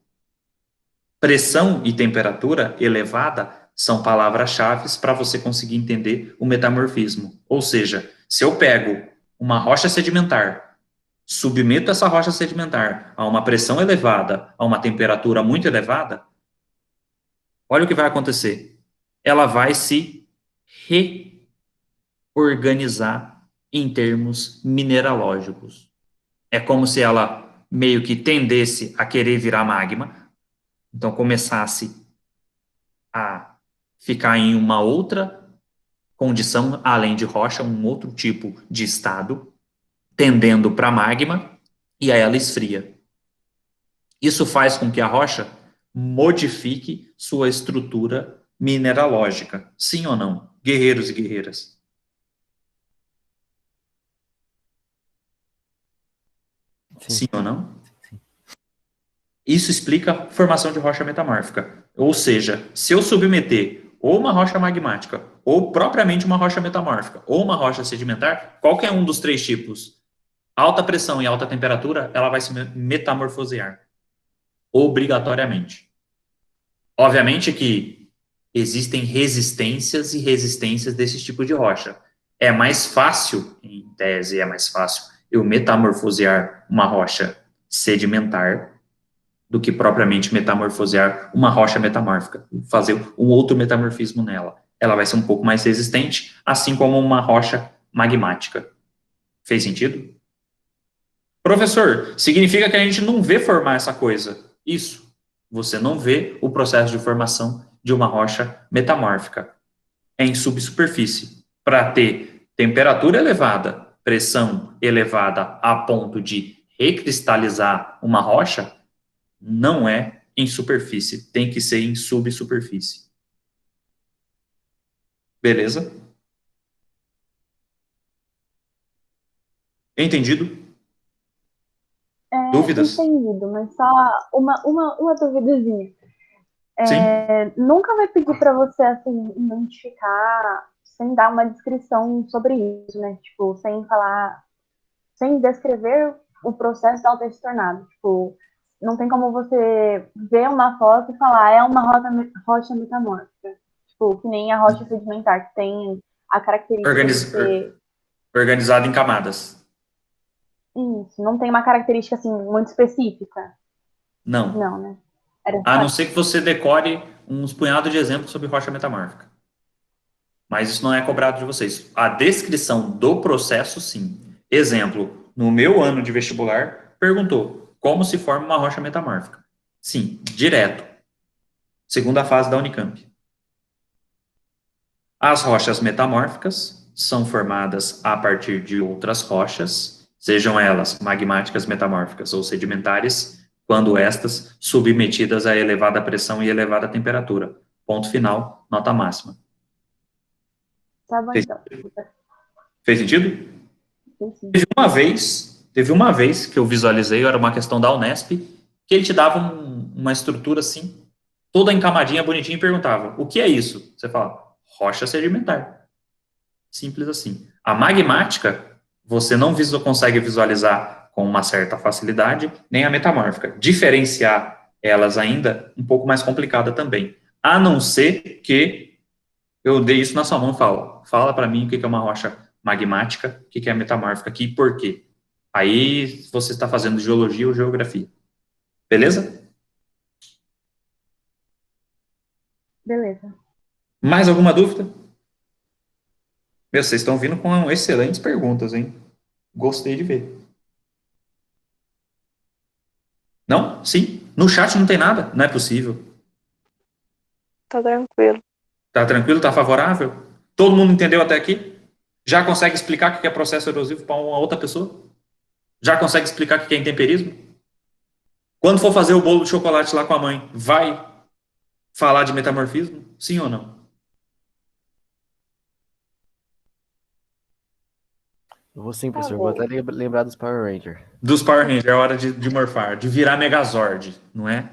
Pressão e temperatura elevada são palavras-chave para você conseguir entender o metamorfismo. Ou seja, se eu pego uma rocha sedimentar, submeto essa rocha sedimentar a uma pressão elevada, a uma temperatura muito elevada, olha o que vai acontecer. Ela vai se reorganizar em termos mineralógicos. É como se ela meio que tendesse a querer virar magma, então começasse a ficar em uma outra condição, além de rocha, um outro tipo de estado, tendendo para magma, e aí ela esfria. Isso faz com que a rocha modifique sua estrutura mineralógica. Sim ou não? Guerreiros e guerreiras. Sim ou não? Sim. Isso explica a formação de rocha metamórfica. Ou seja, se eu submeter ou uma rocha magmática, ou propriamente uma rocha metamórfica, ou uma rocha sedimentar, qualquer um dos três tipos, alta pressão e alta temperatura, ela vai se metamorfosear. Obrigatoriamente. Obviamente que existem resistências e resistências desse tipo de rocha. É mais fácil, em tese, é mais fácil eu metamorfosear uma rocha sedimentar do que propriamente metamorfosear uma rocha metamórfica, fazer um outro metamorfismo nela. Ela vai ser um pouco mais resistente, assim como uma rocha magmática. Fez sentido? Professor, significa que a gente não vê formar essa coisa. Isso. Você não vê o processo de formação de uma rocha metamórfica. É em subsuperfície. Para ter temperatura elevada, pressão elevada a ponto de recristalizar uma rocha, não é em superfície, tem que ser em subsuperfície. Beleza? Entendido? Dúvidas? Entendido, mas só uma duvidazinha. Sim. Nunca vai pedir para você, assim, identificar, sem dar uma descrição sobre isso, né? Tipo, sem descrever o processo de alter tornado. Tipo, não tem como você ver uma foto e falar, é uma rocha metamórfica. Tipo, que nem a rocha sedimentar, que tem a característica de ser... Organizado em camadas. Isso, não tem uma característica, assim, muito específica. Não. Não, né? A não ser que você decore uns punhados de exemplos sobre rocha metamórfica. Mas isso não é cobrado de vocês. A descrição do processo, sim. Exemplo, no meu ano de vestibular, perguntou como se forma uma rocha metamórfica. Sim, direto. Segunda fase da Unicamp. As rochas metamórficas são formadas a partir de outras rochas, sejam elas magmáticas metamórficas ou sedimentares, quando estas submetidas a elevada pressão e elevada temperatura. Ponto final, nota máxima. Tá bom, então. Fez sentido? Sim. Teve uma vez que eu visualizei, era uma questão da Unesp, que ele te dava uma estrutura assim, toda encamadinha, bonitinha, e perguntava, o que é isso? Você fala, rocha sedimentar. Simples assim. A magmática, você não consegue visualizar com uma certa facilidade, nem a metamórfica. Diferenciar elas ainda, um pouco mais complicada também. A não ser que eu dei isso na sua mão e fala para mim o que é uma rocha magmática, o que é metamórfica aqui e por quê. Aí você está fazendo geologia ou geografia. Beleza? Beleza. Mais alguma dúvida? Meu, vocês estão vindo com excelentes perguntas, hein? Gostei de ver. Não? Sim? No chat não tem nada? Não é possível. Tá tranquilo. Tá tranquilo? Tá favorável? Todo mundo entendeu até aqui? Já consegue explicar o que é processo erosivo para uma outra pessoa? Já consegue explicar o que é intemperismo? Quando for fazer o bolo de chocolate lá com a mãe, vai falar de metamorfismo? Sim ou não? Eu vou sim, professor. Vou até lembrar dos Power Rangers. Dos Power Rangers, é hora de morfar, de virar Megazord, não é?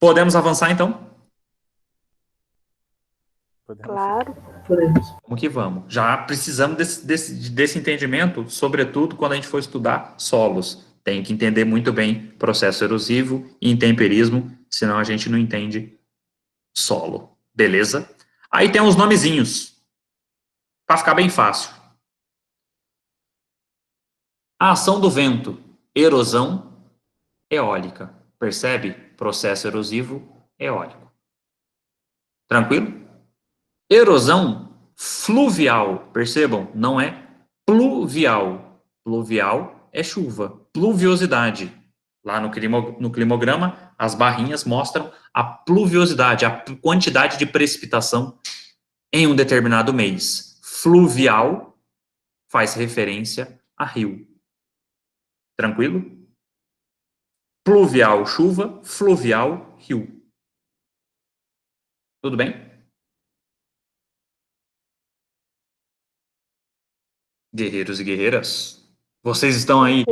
Podemos avançar, então? Claro. Podemos. Vamos que vamos. Já precisamos desse entendimento, sobretudo quando a gente for estudar solos. Tem que entender muito bem processo erosivo e intemperismo, senão a gente não entende solo. Beleza? Aí tem uns nomezinhos, para ficar bem fácil. A ação do vento, erosão eólica. Percebe? Processo erosivo eólico. Tranquilo? Erosão fluvial. Percebam? Não é pluvial. Pluvial é chuva. Pluviosidade. Lá no climograma, as barrinhas mostram a pluviosidade, a quantidade de precipitação em um determinado mês. Fluvial faz referência a rio. Tranquilo? Pluvial, chuva. Fluvial, rio. Tudo bem? Guerreiros e guerreiras, vocês estão aí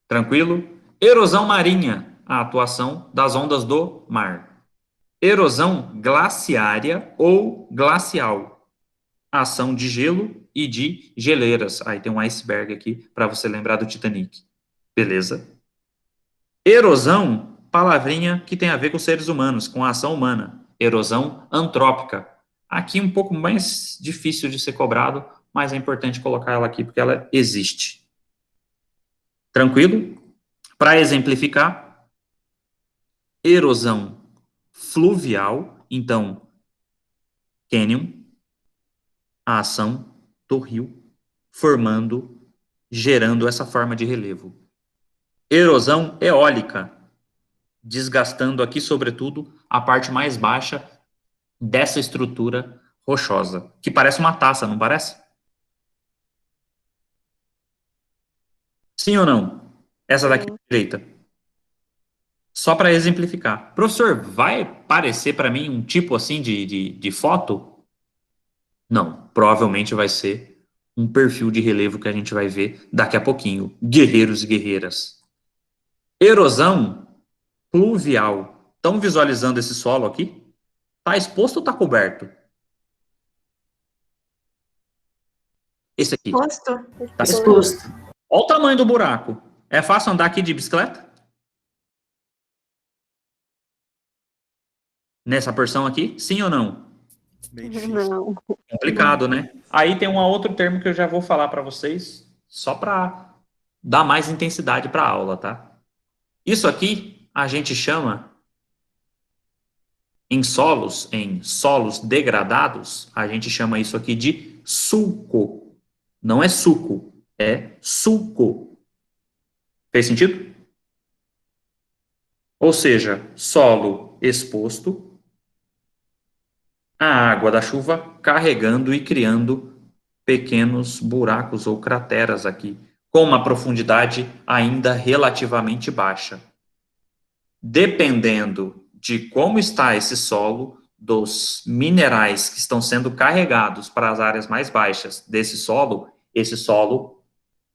tranquilo? Erosão marinha, a atuação das ondas do mar. Erosão glaciária ou glacial, a ação de gelo e de geleiras. Aí tem um iceberg aqui para você lembrar do Titanic. Beleza? Erosão, palavrinha que tem a ver com seres humanos, com a ação humana. Erosão antrópica. Aqui um pouco mais difícil de ser cobrado, mas é importante colocar ela aqui porque ela existe. Tranquilo? Para exemplificar, erosão fluvial, então, cânion, a ação do rio, gerando essa forma de relevo. Erosão eólica, desgastando aqui, sobretudo, a parte mais baixa dessa estrutura rochosa, que parece uma taça, não parece? Sim ou não? Essa daqui à direita. Só para exemplificar. Professor, vai parecer para mim um tipo assim de foto? Não, provavelmente vai ser um perfil de relevo que a gente vai ver daqui a pouquinho. Guerreiros e guerreiras. Erosão pluvial. Estão visualizando esse solo aqui? Está exposto ou está coberto? Esse aqui. Exposto. Tá Exposto. Olha o tamanho do buraco. É fácil andar aqui de bicicleta? Nessa porção aqui? Sim ou não? Bem difícil. Não. Complicado, né? Aí tem um outro termo que eu já vou falar para vocês, só para dar mais intensidade para a aula, tá? Isso aqui a gente chama, em solos degradados, a gente chama isso aqui de sulco. Não é suco, é sulco. Fez sentido? Ou seja, solo exposto, a água da chuva carregando e criando pequenos buracos ou crateras aqui, com uma profundidade ainda relativamente baixa. Dependendo de como está esse solo, dos minerais que estão sendo carregados para as áreas mais baixas desse solo, esse solo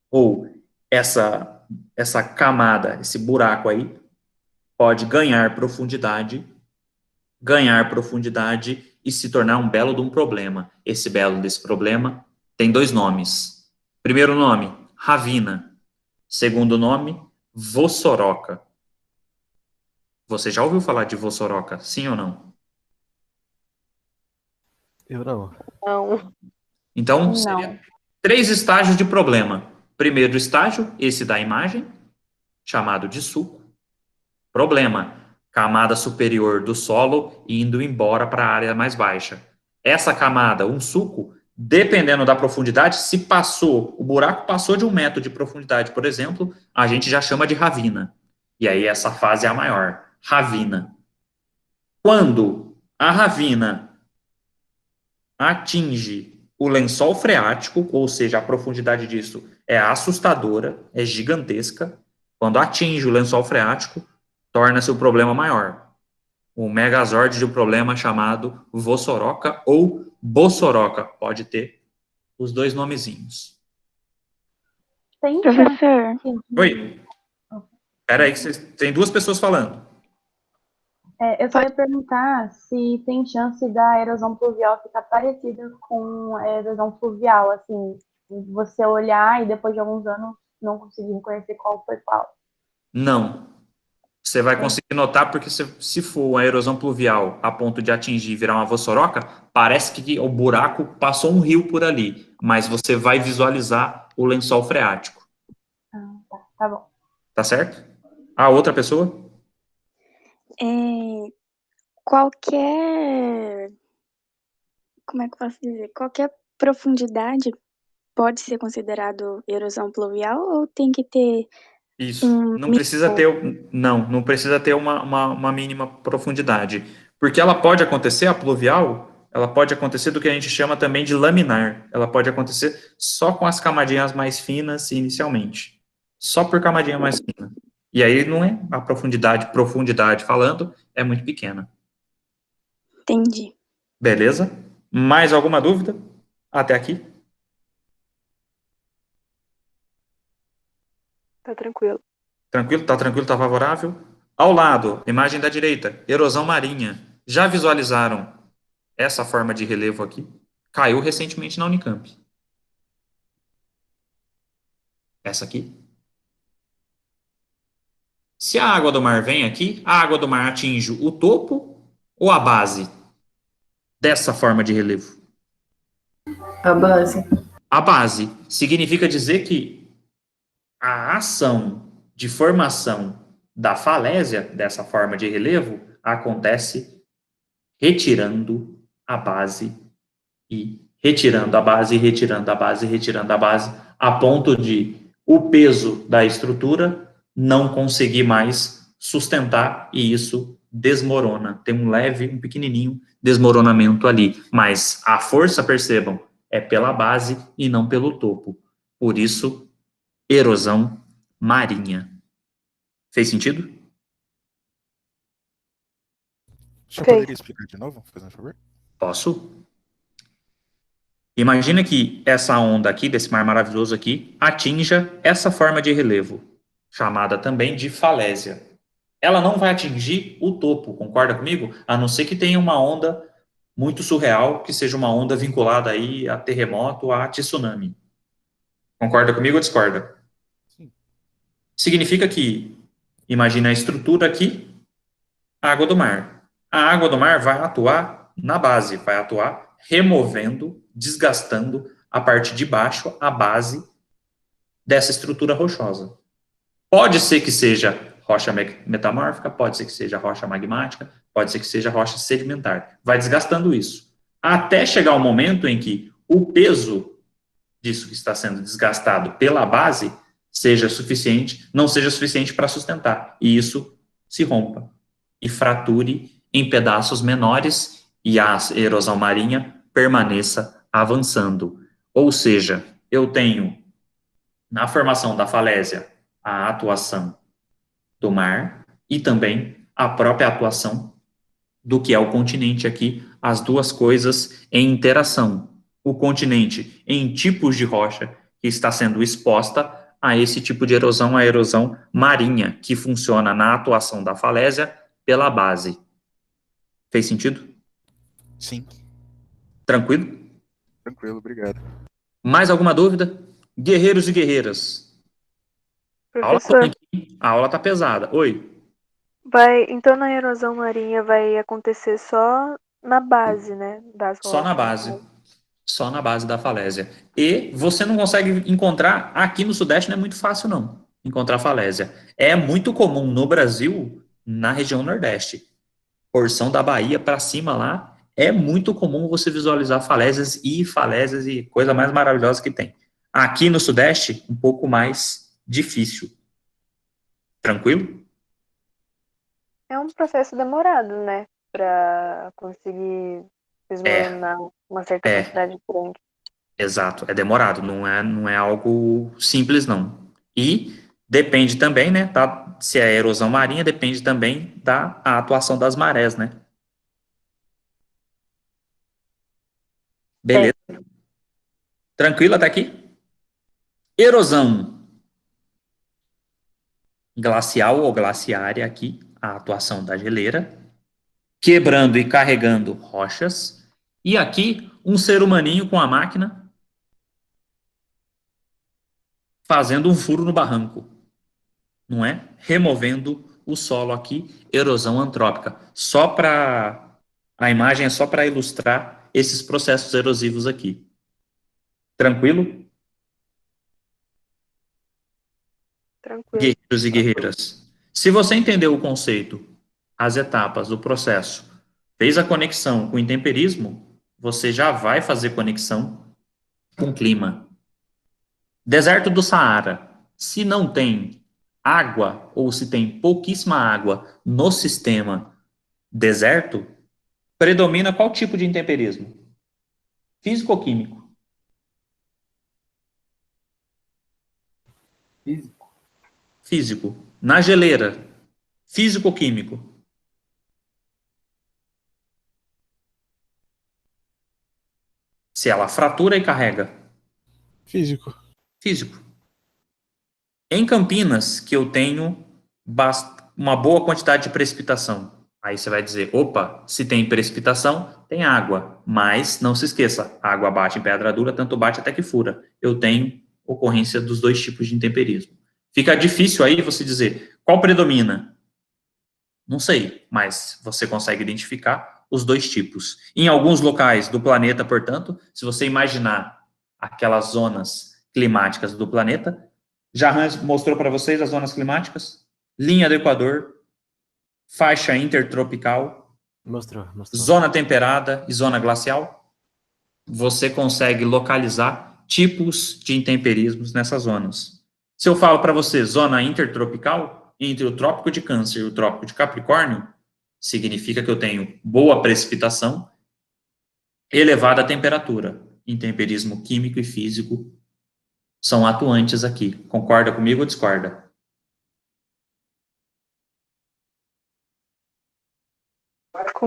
ou essa camada, esse buraco aí, pode ganhar profundidade e se tornar um belo de um problema. Esse belo desse problema tem 2 nomes. Primeiro nome, ravina. Segundo nome, vossoroca. Você já ouviu falar de vossoroca, sim ou não? Eu não. Não. Então, seria 3 estágios de problema. Primeiro estágio, esse da imagem, chamado de sulco. Problema, camada superior do solo indo embora para a área mais baixa. Essa camada, um sulco, dependendo da profundidade, se o buraco passou de 1 metro de profundidade, por exemplo, a gente já chama de ravina. E aí essa fase é a maior, ravina. Quando a ravina atinge o lençol freático, ou seja, a profundidade disso é assustadora, é gigantesca, quando atinge o lençol freático, torna-se o problema maior. O megazord de um problema chamado vossoroca ou bossoroca. Pode ter os 2 nomezinhos. Professor. Oi. Espera aí, que tem 2 pessoas falando. Eu só ia perguntar se tem chance da erosão pluvial ficar parecida com a erosão fluvial, assim, você olhar e depois de alguns anos não conseguir reconhecer qual foi qual. Não. Você vai conseguir notar porque se for a erosão pluvial a ponto de atingir e virar uma vossoroca, parece que o buraco passou um rio por ali, mas você vai visualizar o lençol freático. Tá bom. Tá certo? A outra pessoa? Como é que eu posso dizer? Qualquer profundidade pode ser considerado erosão pluvial ou tem que ter Isso. Não precisa ter uma mínima profundidade. Porque ela pode acontecer, a pluvial, ela pode acontecer do que a gente chama também de laminar. Ela pode acontecer só com as camadinhas mais finas inicialmente. Só por camadinha mais fina. E aí não é a profundidade falando, é muito pequena. Entendi. Beleza? Mais alguma dúvida? Até aqui? Tá tranquilo. Tranquilo? Tá favorável? Ao lado, imagem da direita, erosão marinha. Já visualizaram essa forma de relevo aqui? Caiu recentemente na Unicamp. Essa aqui. Se a água do mar vem aqui, a água do mar atinge o topo ou a base dessa forma de relevo? A base. A base significa dizer que a ação de formação da falésia dessa forma de relevo acontece retirando a base e retirando a base, retirando a base, retirando a base, a ponto de o peso da estrutura não conseguir mais sustentar e isso desmorona. Tem um pequenininho desmoronamento ali, mas a força, percebam, é pela base e não pelo topo. Por isso, erosão marinha. Fez sentido? Você poderia explicar de novo, fazendo um favor? Posso? Imagina que essa onda aqui, desse mar maravilhoso aqui, atinja essa forma de relevo, chamada também de falésia. Ela não vai atingir o topo, concorda comigo? A não ser que tenha uma onda muito surreal, que seja uma onda vinculada aí a terremoto, a tsunami. Concorda comigo ou discorda? Sim. Significa que, imagina a estrutura aqui, a água do mar. A água do mar vai atuar na base, vai atuar removendo, desgastando a parte de baixo, a base dessa estrutura rochosa. Pode ser que seja rocha metamórfica, pode ser que seja rocha magmática, pode ser que seja rocha sedimentar. Vai desgastando isso. Até chegar o momento em que o peso disso que está sendo desgastado pela base seja suficiente, não seja suficiente para sustentar. E isso se rompa e frature em pedaços menores e a erosão marinha permaneça avançando. Ou seja, eu tenho na formação da falésia a atuação do mar e também a própria atuação do que é o continente aqui, as duas coisas em interação. O continente em tipos de rocha que está sendo exposta a esse tipo de erosão, a erosão marinha, que funciona na atuação da falésia pela base. Fez sentido? Sim. Tranquilo? Tranquilo, obrigado. Mais alguma dúvida? Guerreiros e guerreiras. Professor, A aula tá pesada. Oi. então na erosão marinha vai acontecer só na base, né? Das Só na rochas. base. Só na base da falésia. E você não consegue encontrar, aqui no Sudeste não é muito fácil não, encontrar falésia. É muito comum no Brasil, na região Nordeste. Porção da Bahia para cima lá, é muito comum você visualizar falésias e coisa mais maravilhosa que tem. Aqui no Sudeste, um pouco mais difícil. Tranquilo? É um processo demorado, né? Pra conseguir esmoronar uma certa quantidade de grande. Exato, é demorado, não é algo simples, não. E depende também, né, se é erosão marinha, depende também da atuação das marés, né? Beleza. Tranquilo até aqui? Erosão glacial ou glaciária aqui, a atuação da geleira, quebrando e carregando rochas. E aqui, um ser humaninho com a máquina fazendo um furo no barranco, não é? Removendo o solo aqui, erosão antrópica. A imagem é só para ilustrar esses processos erosivos aqui. Tranquilo? Tranquilo. Guerreiros e guerreiras. Se você entendeu o conceito, as etapas do processo, fez a conexão com o intemperismo, você já vai fazer conexão com o clima. Deserto do Saara, se não tem água ou se tem pouquíssima água no sistema deserto, predomina qual tipo de intemperismo? Físico ou químico? Físico. Físico. Na geleira, físico ou químico? Se ela fratura e carrega? Físico. Físico. Em Campinas, que eu tenho uma boa quantidade de precipitação, aí você vai dizer, opa, se tem precipitação, tem água. Mas, não se esqueça, a água bate em pedra dura, tanto bate até que fura. Eu tenho ocorrência dos dois tipos de intemperismo. Fica difícil aí você dizer, qual predomina? Não sei, mas você consegue identificar os dois tipos. Em alguns locais do planeta, portanto, se você imaginar aquelas zonas climáticas do planeta, Jarran mostrou para vocês as zonas climáticas? Linha do Equador, faixa intertropical, Mostrou. zona temperada e zona glacial. Você consegue localizar tipos de intemperismos nessas zonas. Se eu falo para você zona intertropical, entre o Trópico de Câncer e o Trópico de Capricórnio, significa que eu tenho boa precipitação, elevada temperatura. Intemperismo químico e físico são atuantes aqui. Concorda comigo ou discorda?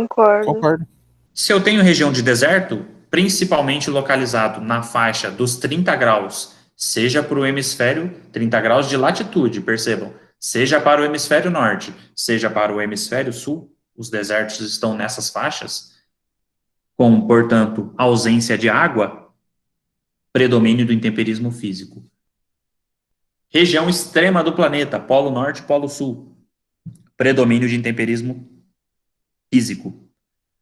Concordo. Se eu tenho região de deserto, principalmente localizado na faixa dos 30 graus, seja para o hemisfério, 30 graus de latitude, percebam, seja para o hemisfério norte, seja para o hemisfério sul, os desertos estão nessas faixas, com, portanto, ausência de água, predomínio do intemperismo físico. Região extrema do planeta, Polo Norte, Polo Sul, predomínio de intemperismo físico.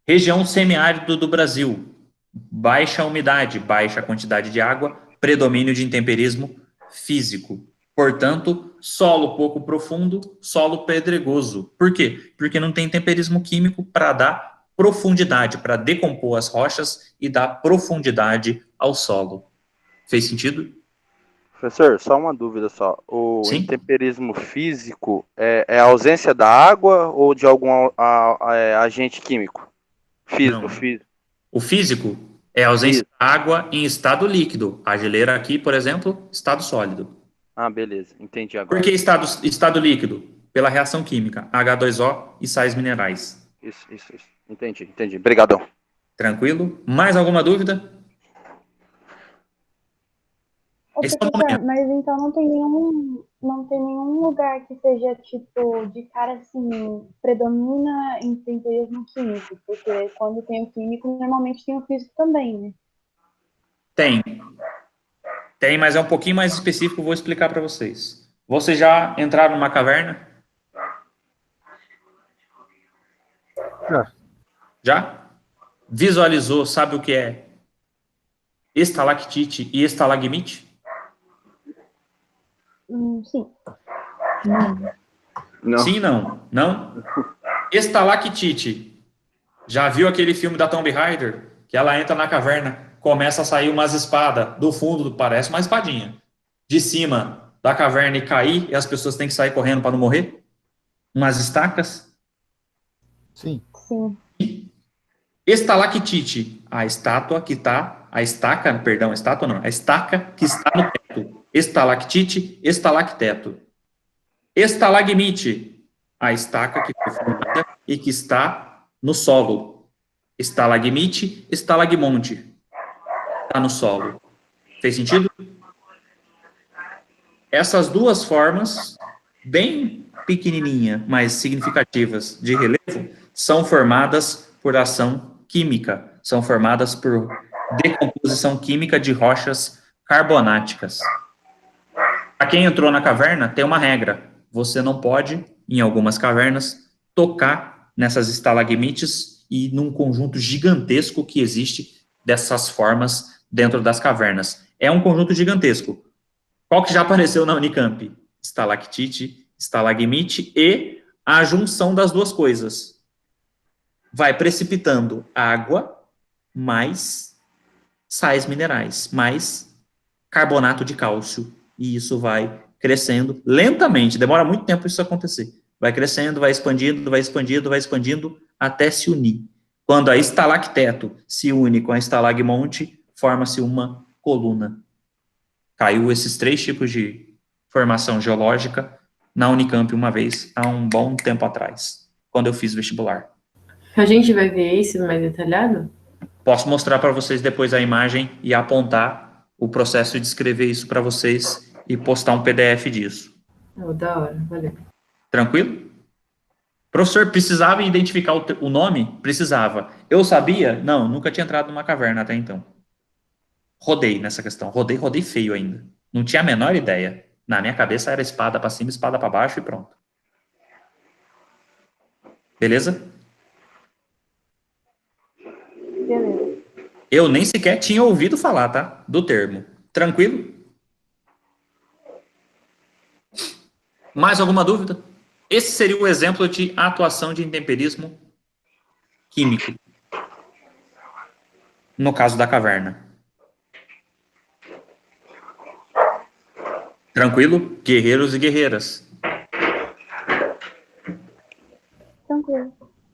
Região semiárido do Brasil, baixa umidade, baixa quantidade de água, predomínio de intemperismo físico. Portanto, solo pouco profundo, solo pedregoso. Por quê? Porque não tem temperismo químico para dar profundidade, para decompor as rochas e dar profundidade ao solo. Fez sentido? Professor, só uma dúvida só. O Sim? intemperismo físico é a ausência da água ou de algum agente químico? Não. O físico é a ausência da água em estado líquido. A geleira aqui, por exemplo, estado sólido. Ah, beleza. Entendi agora. Por que estado líquido? Pela reação química, H2O e sais minerais. Isso. Entendi. Obrigadão. Tranquilo? Mais alguma dúvida? Ô, professor, mas então não tem nenhum lugar que seja, tipo, de cara assim, predomina em temperismo químico, porque quando tem o químico, normalmente tem o físico também, né? Tem, mas é um pouquinho mais específico, vou explicar para vocês. Vocês já entraram numa caverna? Já? Visualizou, sabe o que é estalactite e estalagmite? Sim. Não. Sim, não. Não? Estalactite. Já viu aquele filme da Tomb Raider? Que ela entra na caverna, começa a sair umas espadas do fundo, parece uma espadinha. De cima da caverna e cair, e as pessoas têm que sair correndo para não morrer? Umas estacas? Sim. Estalactite. A estaca que está no teto. Estalactite, estalacteto. Estalagmite, a estaca que foi formada e que está no solo. Estalagmite, estalagmonte, está no solo. Fez sentido? Essas duas formas, bem pequenininha, mas significativas de relevo, são formadas por ação química, são formadas por decomposição química de rochas carbonáticas. Para quem entrou na caverna, tem uma regra. Você não pode, em algumas cavernas, tocar nessas estalagmites e num conjunto gigantesco que existe dessas formas dentro das cavernas. É um conjunto gigantesco. Qual que já apareceu na Unicamp? Estalactite, estalagmite e a junção das duas coisas. Vai precipitando água mais sais minerais, mais carbonato de cálcio. E isso vai crescendo lentamente, demora muito tempo isso acontecer. Vai crescendo, vai expandindo, até se unir. Quando a estalacteto se une com a estalagmonte, forma-se uma coluna. Caiu esses 3 tipos de formação geológica na Unicamp uma vez, há um bom tempo atrás, quando eu fiz vestibular. A gente vai ver isso mais detalhado? Posso mostrar para vocês depois a imagem e apontar o processo de escrever isso para vocês e postar um PDF disso. Oh, da hora, valeu. Tranquilo? Professor, precisava identificar o nome? Precisava. Eu sabia? Não, nunca tinha entrado numa caverna até então. Rodei nessa questão. Rodei feio ainda. Não tinha a menor ideia. Na minha cabeça era espada para cima, espada para baixo e pronto. Beleza? Beleza. Eu nem sequer tinha ouvido falar, tá? Do termo. Tranquilo? Mais alguma dúvida? Esse seria o exemplo de atuação de intemperismo químico. No caso da caverna. Tranquilo? Guerreiros e guerreiras.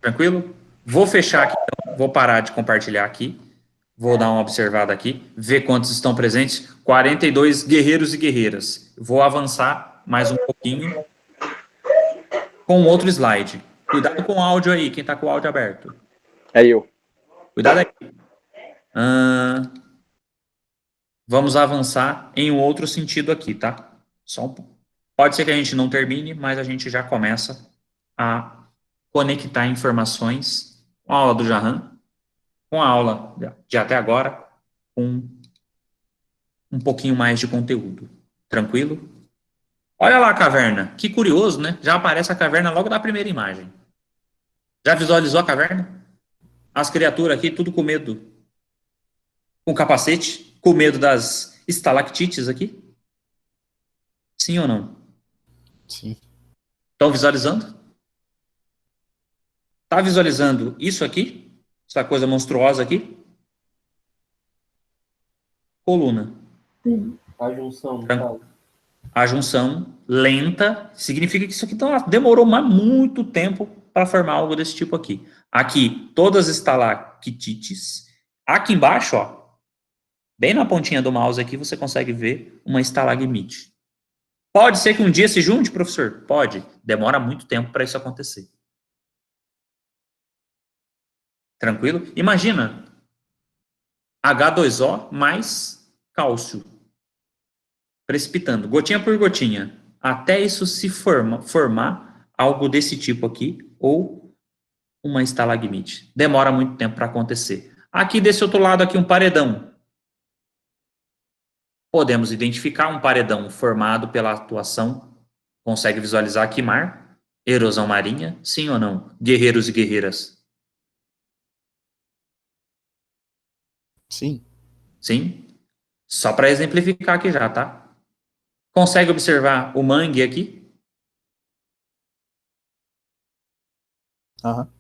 Tranquilo? Vou fechar aqui, então. Vou parar de compartilhar aqui. Vou dar uma observada aqui. Ver quantos estão presentes. 42 guerreiros e guerreiras. Vou avançar mais um pouquinho com outro slide. Cuidado com o áudio aí, quem está com o áudio aberto. É eu. Cuidado aí. Vamos avançar em um outro sentido aqui, tá? Pode ser que a gente não termine, mas a gente já começa a conectar informações com a aula do Jahan, com a aula de até agora, com um pouquinho mais de conteúdo. Tranquilo? Olha lá a caverna. Que curioso, né? Já aparece a caverna logo na primeira imagem. Já visualizou a caverna? As criaturas aqui, tudo com medo. Com capacete, com medo das estalactites aqui? Sim ou não? Sim. Estão visualizando? Está visualizando isso aqui? Essa coisa monstruosa aqui? Coluna. Sim. A junção, no caso. A junção lenta significa que isso aqui demorou muito tempo para formar algo desse tipo aqui. Aqui, todas as estalactites. Aqui embaixo, ó, bem na pontinha do mouse aqui, você consegue ver uma estalagmite. Pode ser que um dia se junte, professor? Pode. Demora muito tempo para isso acontecer. Tranquilo? Imagina H2O mais cálcio precipitando, gotinha por gotinha, até isso se formar algo desse tipo aqui, ou uma estalagmite. Demora muito tempo para acontecer. Aqui desse outro lado, aqui um paredão. Podemos identificar um paredão formado pela atuação. Consegue visualizar aqui mar? Erosão marinha? Sim ou não? Guerreiros e guerreiras? Sim. Sim? Só para exemplificar aqui já, tá? Consegue observar o mangue aqui? Aham.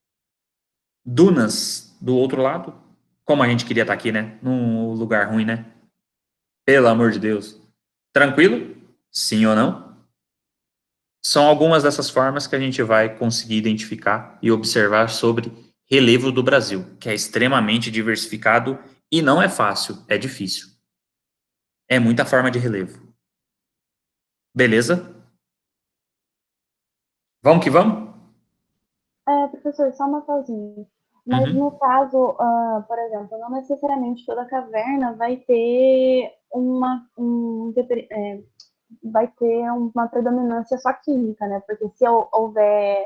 Dunas do outro lado? Como a gente queria estar aqui, né? Num lugar ruim, né? Pelo amor de Deus. Tranquilo? Sim ou não? São algumas dessas formas que a gente vai conseguir identificar e observar sobre relevo do Brasil, que é extremamente diversificado e não é fácil, é difícil. É muita forma de relevo. Beleza? Vamos que vamos? Professor, só uma pausinha. Mas no caso, por exemplo, não necessariamente toda caverna vai ter vai ter uma predominância só química, né? Porque se houver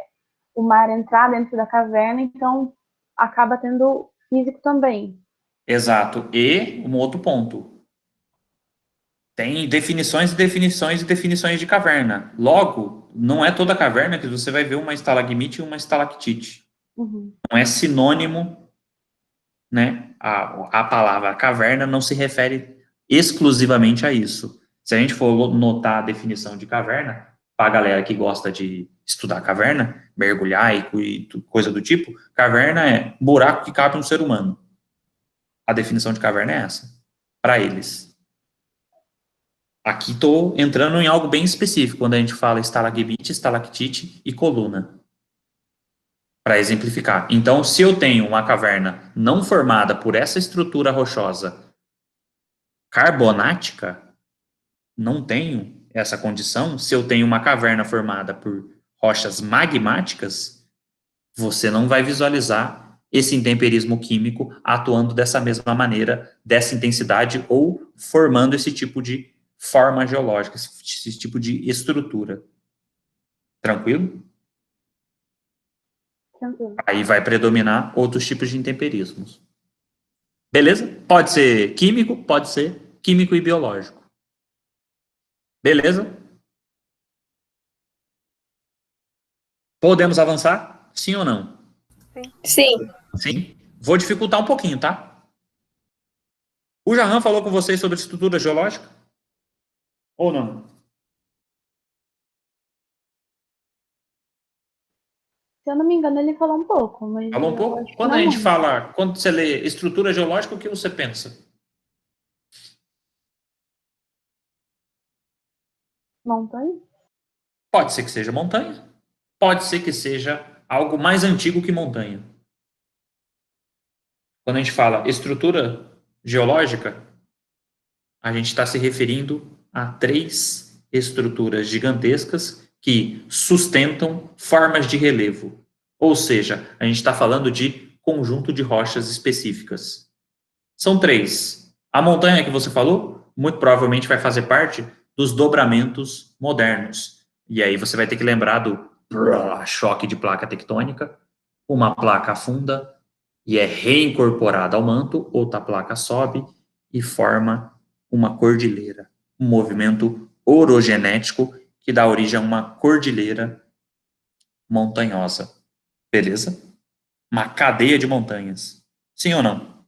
o mar entrar dentro da caverna, então acaba tendo físico também. Exato. E um outro ponto. Tem definições e definições e definições de caverna. Logo, não é toda caverna que você vai ver uma estalagmite e uma estalactite. Uhum. Não é sinônimo, né? A palavra caverna não se refere exclusivamente a isso. Se a gente for notar a definição de caverna, para a galera que gosta de estudar caverna, mergulhar e coisa do tipo, caverna é buraco que cabe um ser humano. A definição de caverna é essa, para eles. Aqui estou entrando em algo bem específico, quando a gente fala estalagmite, estalactite e coluna. Para exemplificar. Então, se eu tenho uma caverna não formada por essa estrutura rochosa carbonática, não tenho essa condição. Se eu tenho uma caverna formada por rochas magmáticas, você não vai visualizar esse intemperismo químico atuando dessa mesma maneira, dessa intensidade, ou formando esse tipo de forma geológica, esse tipo de estrutura. Tranquilo? Tranquilo. Aí vai predominar outros tipos de intemperismos. Beleza? Pode ser químico e biológico. Beleza? Podemos avançar? Sim ou não? Sim. Sim. Vou dificultar um pouquinho, tá? O Jahan falou com vocês sobre estrutura geológica? Ou não? Se eu não me engano, ele falou um pouco. Mas Falou um pouco? Quando a gente fala, quando você lê estrutura geológica, o que você pensa? Montanha? Pode ser que seja montanha. Pode ser que seja algo mais antigo que montanha. Quando a gente fala estrutura geológica, a gente está se referindo a 3 estruturas gigantescas que sustentam formas de relevo. Ou seja, a gente está falando de conjunto de rochas específicas. São 3. A montanha que você falou, muito provavelmente vai fazer parte dos dobramentos modernos. E aí você vai ter que lembrar do choque de placa tectônica, uma placa afunda e é reincorporada ao manto, outra placa sobe e forma uma cordilheira. Um movimento orogenético que dá origem a uma cordilheira montanhosa. Beleza? Uma cadeia de montanhas. Sim ou não?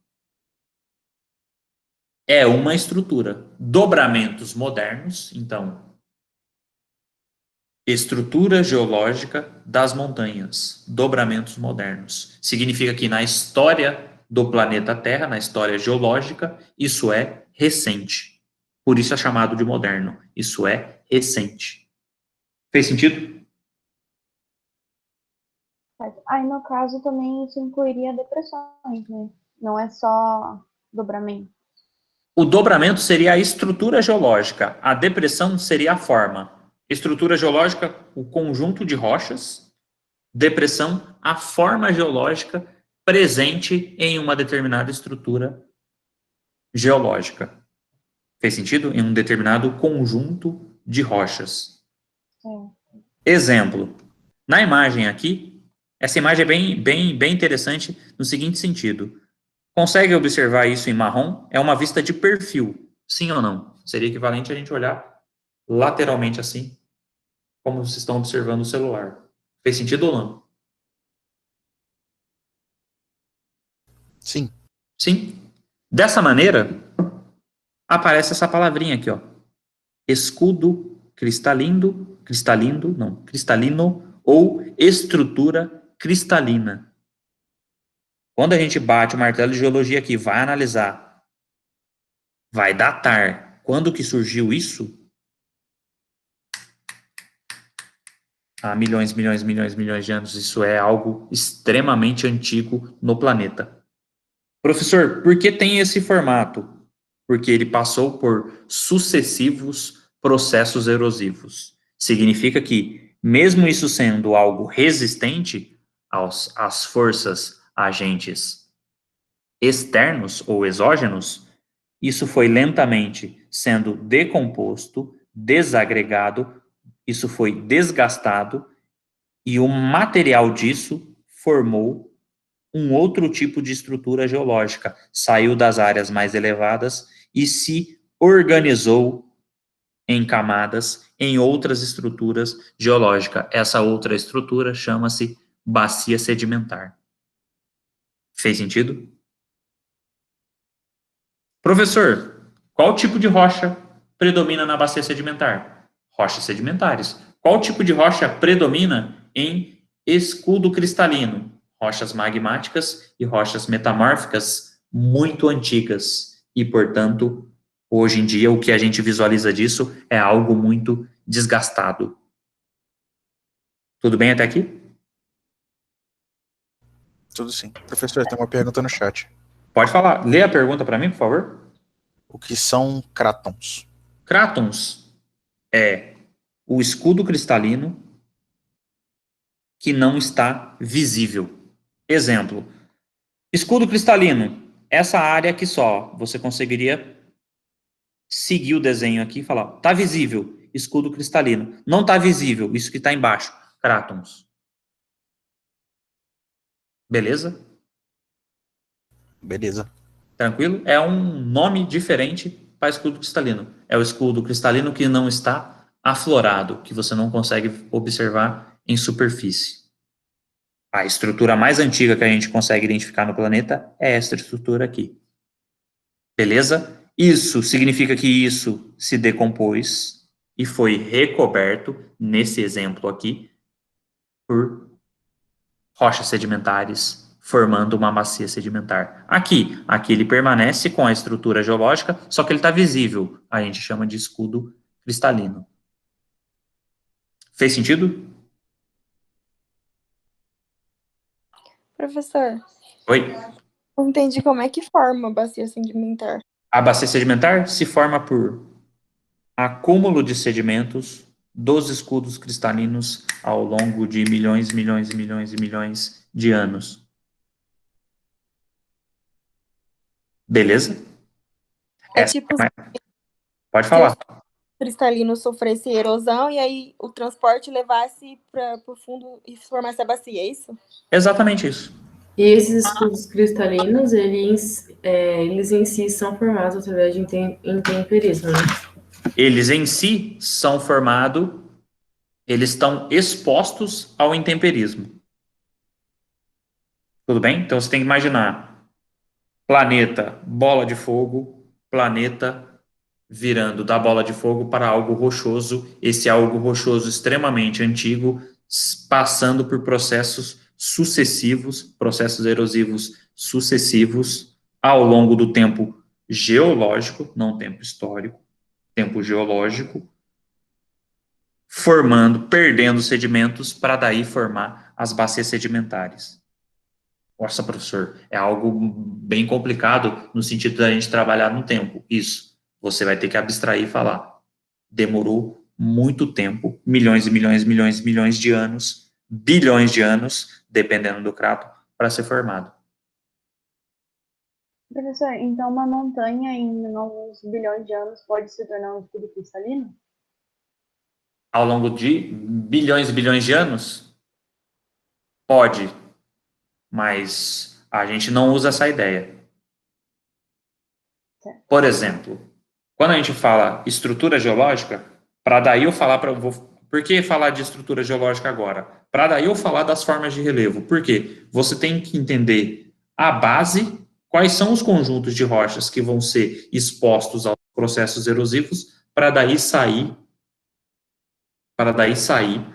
É uma estrutura. Dobramentos modernos, então, estrutura geológica das montanhas. Dobramentos modernos. Significa que na história do planeta Terra, na história geológica, isso é recente. Por isso é chamado de moderno. Isso é recente. Fez sentido? Aí, no caso, também isso incluiria depressões, né? Não é só dobramento. O dobramento seria a estrutura geológica. A depressão seria a forma. Estrutura geológica, o conjunto de rochas. Depressão, a forma geológica presente em uma determinada estrutura geológica. Fez sentido? Em um determinado conjunto de rochas. Exemplo. Na imagem aqui, essa imagem é bem interessante no seguinte sentido. Consegue observar isso em marrom? É uma vista de perfil. Sim ou não? Seria equivalente a gente olhar lateralmente assim, como vocês estão observando o celular. Fez sentido ou não? Sim. Sim. Dessa maneira, aparece essa palavrinha aqui, ó. Escudo cristalino ou estrutura cristalina. Quando a gente bate o martelo de geologia aqui, vai analisar, vai datar quando que surgiu isso, há milhões de anos, isso é algo extremamente antigo no planeta. Professor, por que tem esse formato? Porque ele passou por sucessivos processos erosivos. Significa que, mesmo isso sendo algo resistente às forças agentes externos ou exógenos, isso foi lentamente sendo decomposto, desagregado, isso foi desgastado e o material disso formou um outro tipo de estrutura geológica, saiu das áreas mais elevadas e se organizou em camadas em outras estruturas geológicas. Essa outra estrutura chama-se bacia sedimentar. Fez sentido? Professor, qual tipo de rocha predomina na bacia sedimentar? Rochas sedimentares. Qual tipo de rocha predomina em escudo cristalino? Rochas magmáticas e rochas metamórficas muito antigas. E, portanto, hoje em dia, o que a gente visualiza disso é algo muito desgastado. Tudo bem até aqui? Tudo sim. Professor, tem uma pergunta no chat. Pode falar. Lê a pergunta para mim, por favor. O que são crátons? Crátons é o escudo cristalino que não está visível. Exemplo, escudo cristalino, essa área aqui só, você conseguiria seguir o desenho aqui e falar, tá visível, escudo cristalino. Não tá visível, isso que está embaixo, crátons. Beleza? Beleza. Tranquilo? É um nome diferente para escudo cristalino. É o escudo cristalino que não está aflorado, que você não consegue observar em superfície. A estrutura mais antiga que a gente consegue identificar no planeta é esta estrutura aqui. Beleza? Isso significa que isso se decompôs e foi recoberto, nesse exemplo aqui, por rochas sedimentares, formando uma bacia sedimentar. Aqui ele permanece com a estrutura geológica, só que ele está visível. A gente chama de escudo cristalino. Fez sentido? Professor, Oi? não entendi como é que forma a bacia sedimentar. A bacia sedimentar se forma por acúmulo de sedimentos dos escudos cristalinos ao longo de milhões de anos. Beleza? É tipo, Pode falar. cristalino sofresse erosão e aí o transporte levasse para o fundo e formasse a bacia, é isso? Exatamente isso. E esses escudos cristalinos, eles em si são formados através de intemperismo, né? Eles em si são formados, eles estão expostos ao intemperismo. Tudo bem? Então você tem que imaginar planeta, bola de fogo, planeta virando da bola de fogo para algo rochoso, esse algo rochoso extremamente antigo, passando por processos sucessivos, processos erosivos sucessivos, ao longo do tempo geológico, não tempo histórico, tempo geológico, formando, perdendo sedimentos para daí formar as bacias sedimentares. Nossa, professor, é algo bem complicado no sentido da gente trabalhar no tempo. Isso, você vai ter que abstrair e falar. Demorou muito tempo, milhões e milhões, milhões e milhões de anos, bilhões de anos, dependendo do cráton, para ser formado. Professor, então uma montanha em alguns bilhões de anos pode se tornar um escudo cristalino? Ao longo de bilhões e bilhões de anos? Pode, mas a gente não usa essa ideia. Por exemplo, quando a gente fala estrutura geológica, para daí eu falar para... Por que falar de estrutura geológica agora? Para daí eu falar das formas de relevo. Por quê? Você tem que entender a base, quais são os conjuntos de rochas que vão ser expostos aos processos erosivos, para daí sair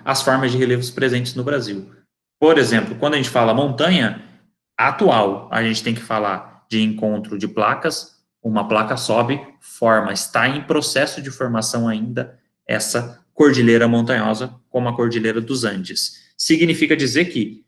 as formas de relevos presentes no Brasil. Por exemplo, quando a gente fala montanha atual, a gente tem que falar de encontro de placas, uma placa sobe, forma, está em processo de formação ainda essa cordilheira montanhosa, como a Cordilheira dos Andes. Significa dizer que,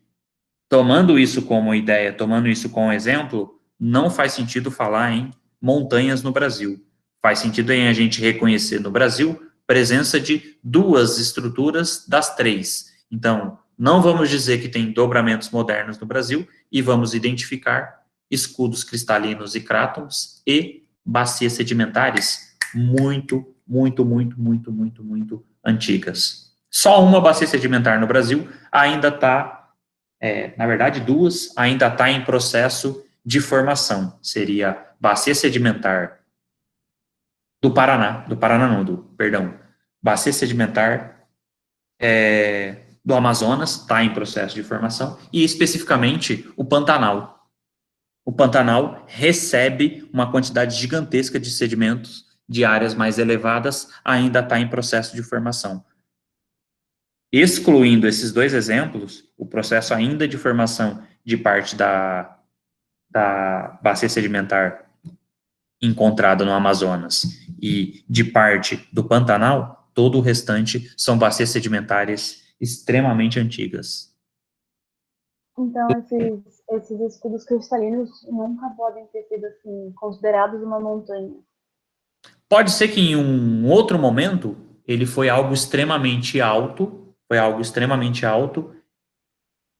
tomando isso como ideia, tomando isso como exemplo, não faz sentido falar em montanhas no Brasil. Faz sentido em a gente reconhecer no Brasil presença de duas estruturas das três. Então, não vamos dizer que tem dobramentos modernos no Brasil e vamos identificar escudos cristalinos e crátons e bacias sedimentares muito, muito, muito, muito, muito, muito antigas. Só uma bacia sedimentar no Brasil ainda está, na verdade duas, ainda está em processo de formação. Seria bacia sedimentar bacia sedimentar do Amazonas está em processo de formação, e especificamente o Pantanal. O Pantanal recebe uma quantidade gigantesca de sedimentos de áreas mais elevadas, ainda está em processo de formação. Excluindo esses dois exemplos, o processo ainda de formação de parte da bacia sedimentar encontrada no Amazonas e de parte do Pantanal, todo o restante são bacias sedimentares extremamente antigas. Então, esses escudos cristalinos nunca podem ter sido assim, considerados uma montanha. Pode ser que em um outro momento ele foi algo extremamente alto,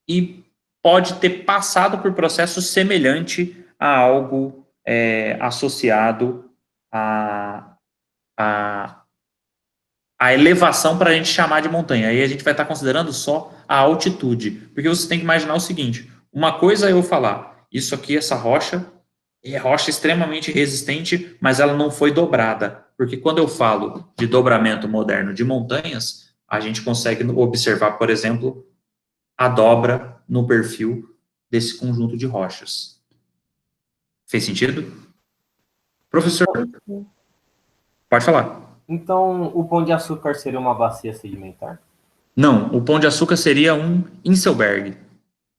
e pode ter passado por processo semelhante a algo associado à elevação para a gente chamar de montanha. Aí a gente vai estar considerando só a altitude, porque você tem que imaginar o seguinte: uma coisa é eu falar, isso aqui, essa rocha, é rocha extremamente resistente, mas ela não foi dobrada, porque quando eu falo de dobramento moderno de montanhas, a gente consegue observar, por exemplo, a dobra no perfil desse conjunto de rochas. Fez sentido? Professor, pode falar. Então, o Pão de Açúcar seria uma bacia sedimentar? Não, o Pão de Açúcar seria um Inselberg.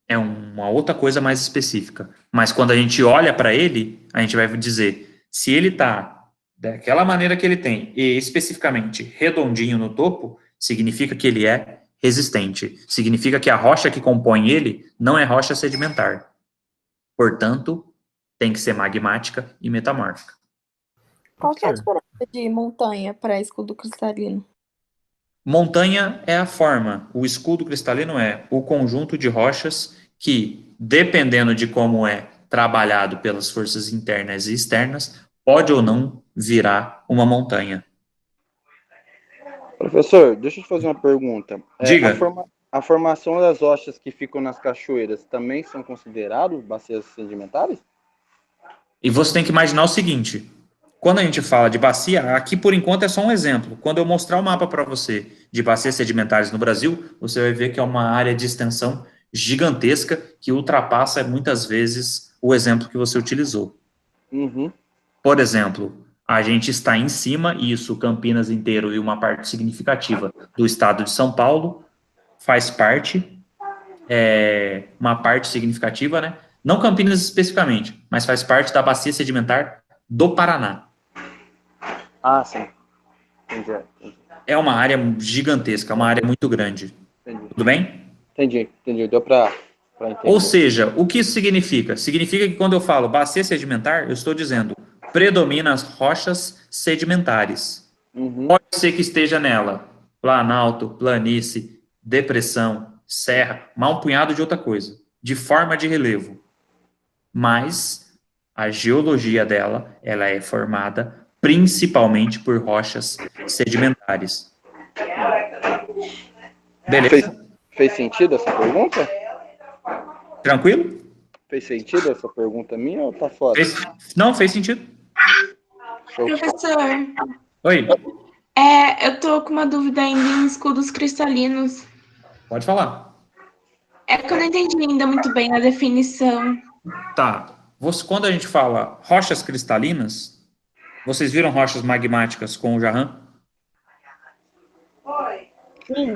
É uma outra coisa mais específica. Mas quando a gente olha para ele, a gente vai dizer, se ele está daquela maneira que ele tem, e especificamente redondinho no topo, significa que ele é resistente. Significa que a rocha que compõe ele não é rocha sedimentar. Portanto, tem que ser magmática e metamórfica. Qual que é a diferença de montanha para escudo cristalino? Montanha é a forma, o escudo cristalino é o conjunto de rochas que, dependendo de como é trabalhado pelas forças internas e externas, pode ou não virar uma montanha. Professor, deixa eu te fazer uma pergunta. Diga. A formação das rochas que ficam nas cachoeiras também são considerados bacias sedimentares? E você tem que imaginar o seguinte, quando a gente fala de bacia, aqui por enquanto é só um exemplo. Quando eu mostrar o mapa para você de bacias sedimentares no Brasil, você vai ver que é uma área de extensão gigantesca que ultrapassa muitas vezes o exemplo que você utilizou. Uhum. Por exemplo, a gente está em cima, isso Campinas inteiro e uma parte significativa do estado de São Paulo faz parte, uma parte significativa, né? Não Campinas especificamente, mas faz parte da bacia sedimentar do Paraná. Ah, sim. Entendi. É uma área gigantesca, uma área muito grande. Entendi. Tudo bem? Entendi. Deu para entender. Ou seja, o que isso significa? Significa que quando eu falo bacia sedimentar, eu estou dizendo predomina as rochas sedimentares. Uhum. Pode ser que esteja nela planalto, planície, depressão, serra, mas um punhado de outra coisa, de forma de relevo. Mas a geologia dela, ela é formada principalmente por rochas sedimentares. Beleza? Fez sentido essa pergunta? Tranquilo? Fez sentido essa pergunta minha ou tá fora? Não, fez sentido. Professor, Oi, eu tô com uma dúvida ainda em escudos cristalinos. pode falar. É que eu não entendi ainda muito bem a definição. Tá. Quando a gente fala rochas cristalinas, vocês viram rochas magmáticas com o jarrã? Sim.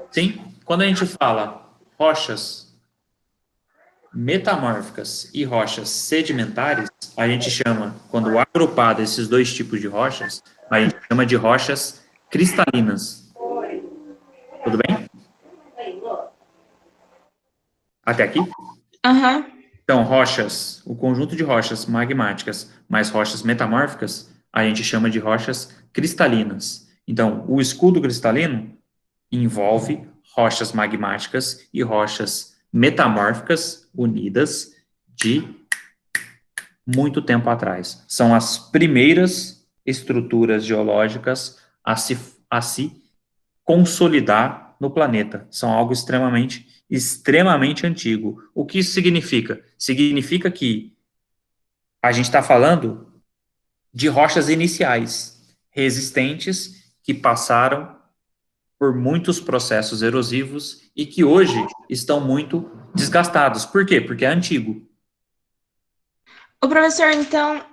Sim. Quando a gente fala rochas metamórficas e rochas sedimentares, a gente chama, quando agrupada esses dois tipos de rochas, a gente chama de rochas cristalinas. Tudo bem? Até aqui? Aham. Então, rochas, o conjunto de rochas magmáticas mais rochas metamórficas, a gente chama de rochas cristalinas. Então, o escudo cristalino envolve rochas magmáticas e rochas metamórficas unidas de muito tempo atrás. São as primeiras estruturas geológicas a se consolidar no planeta. São algo extremamente antigo. O que isso significa? Significa que a gente está falando de rochas iniciais, resistentes, que passaram por muitos processos erosivos e que hoje estão muito desgastados. Por quê? Porque é antigo. O professor, então,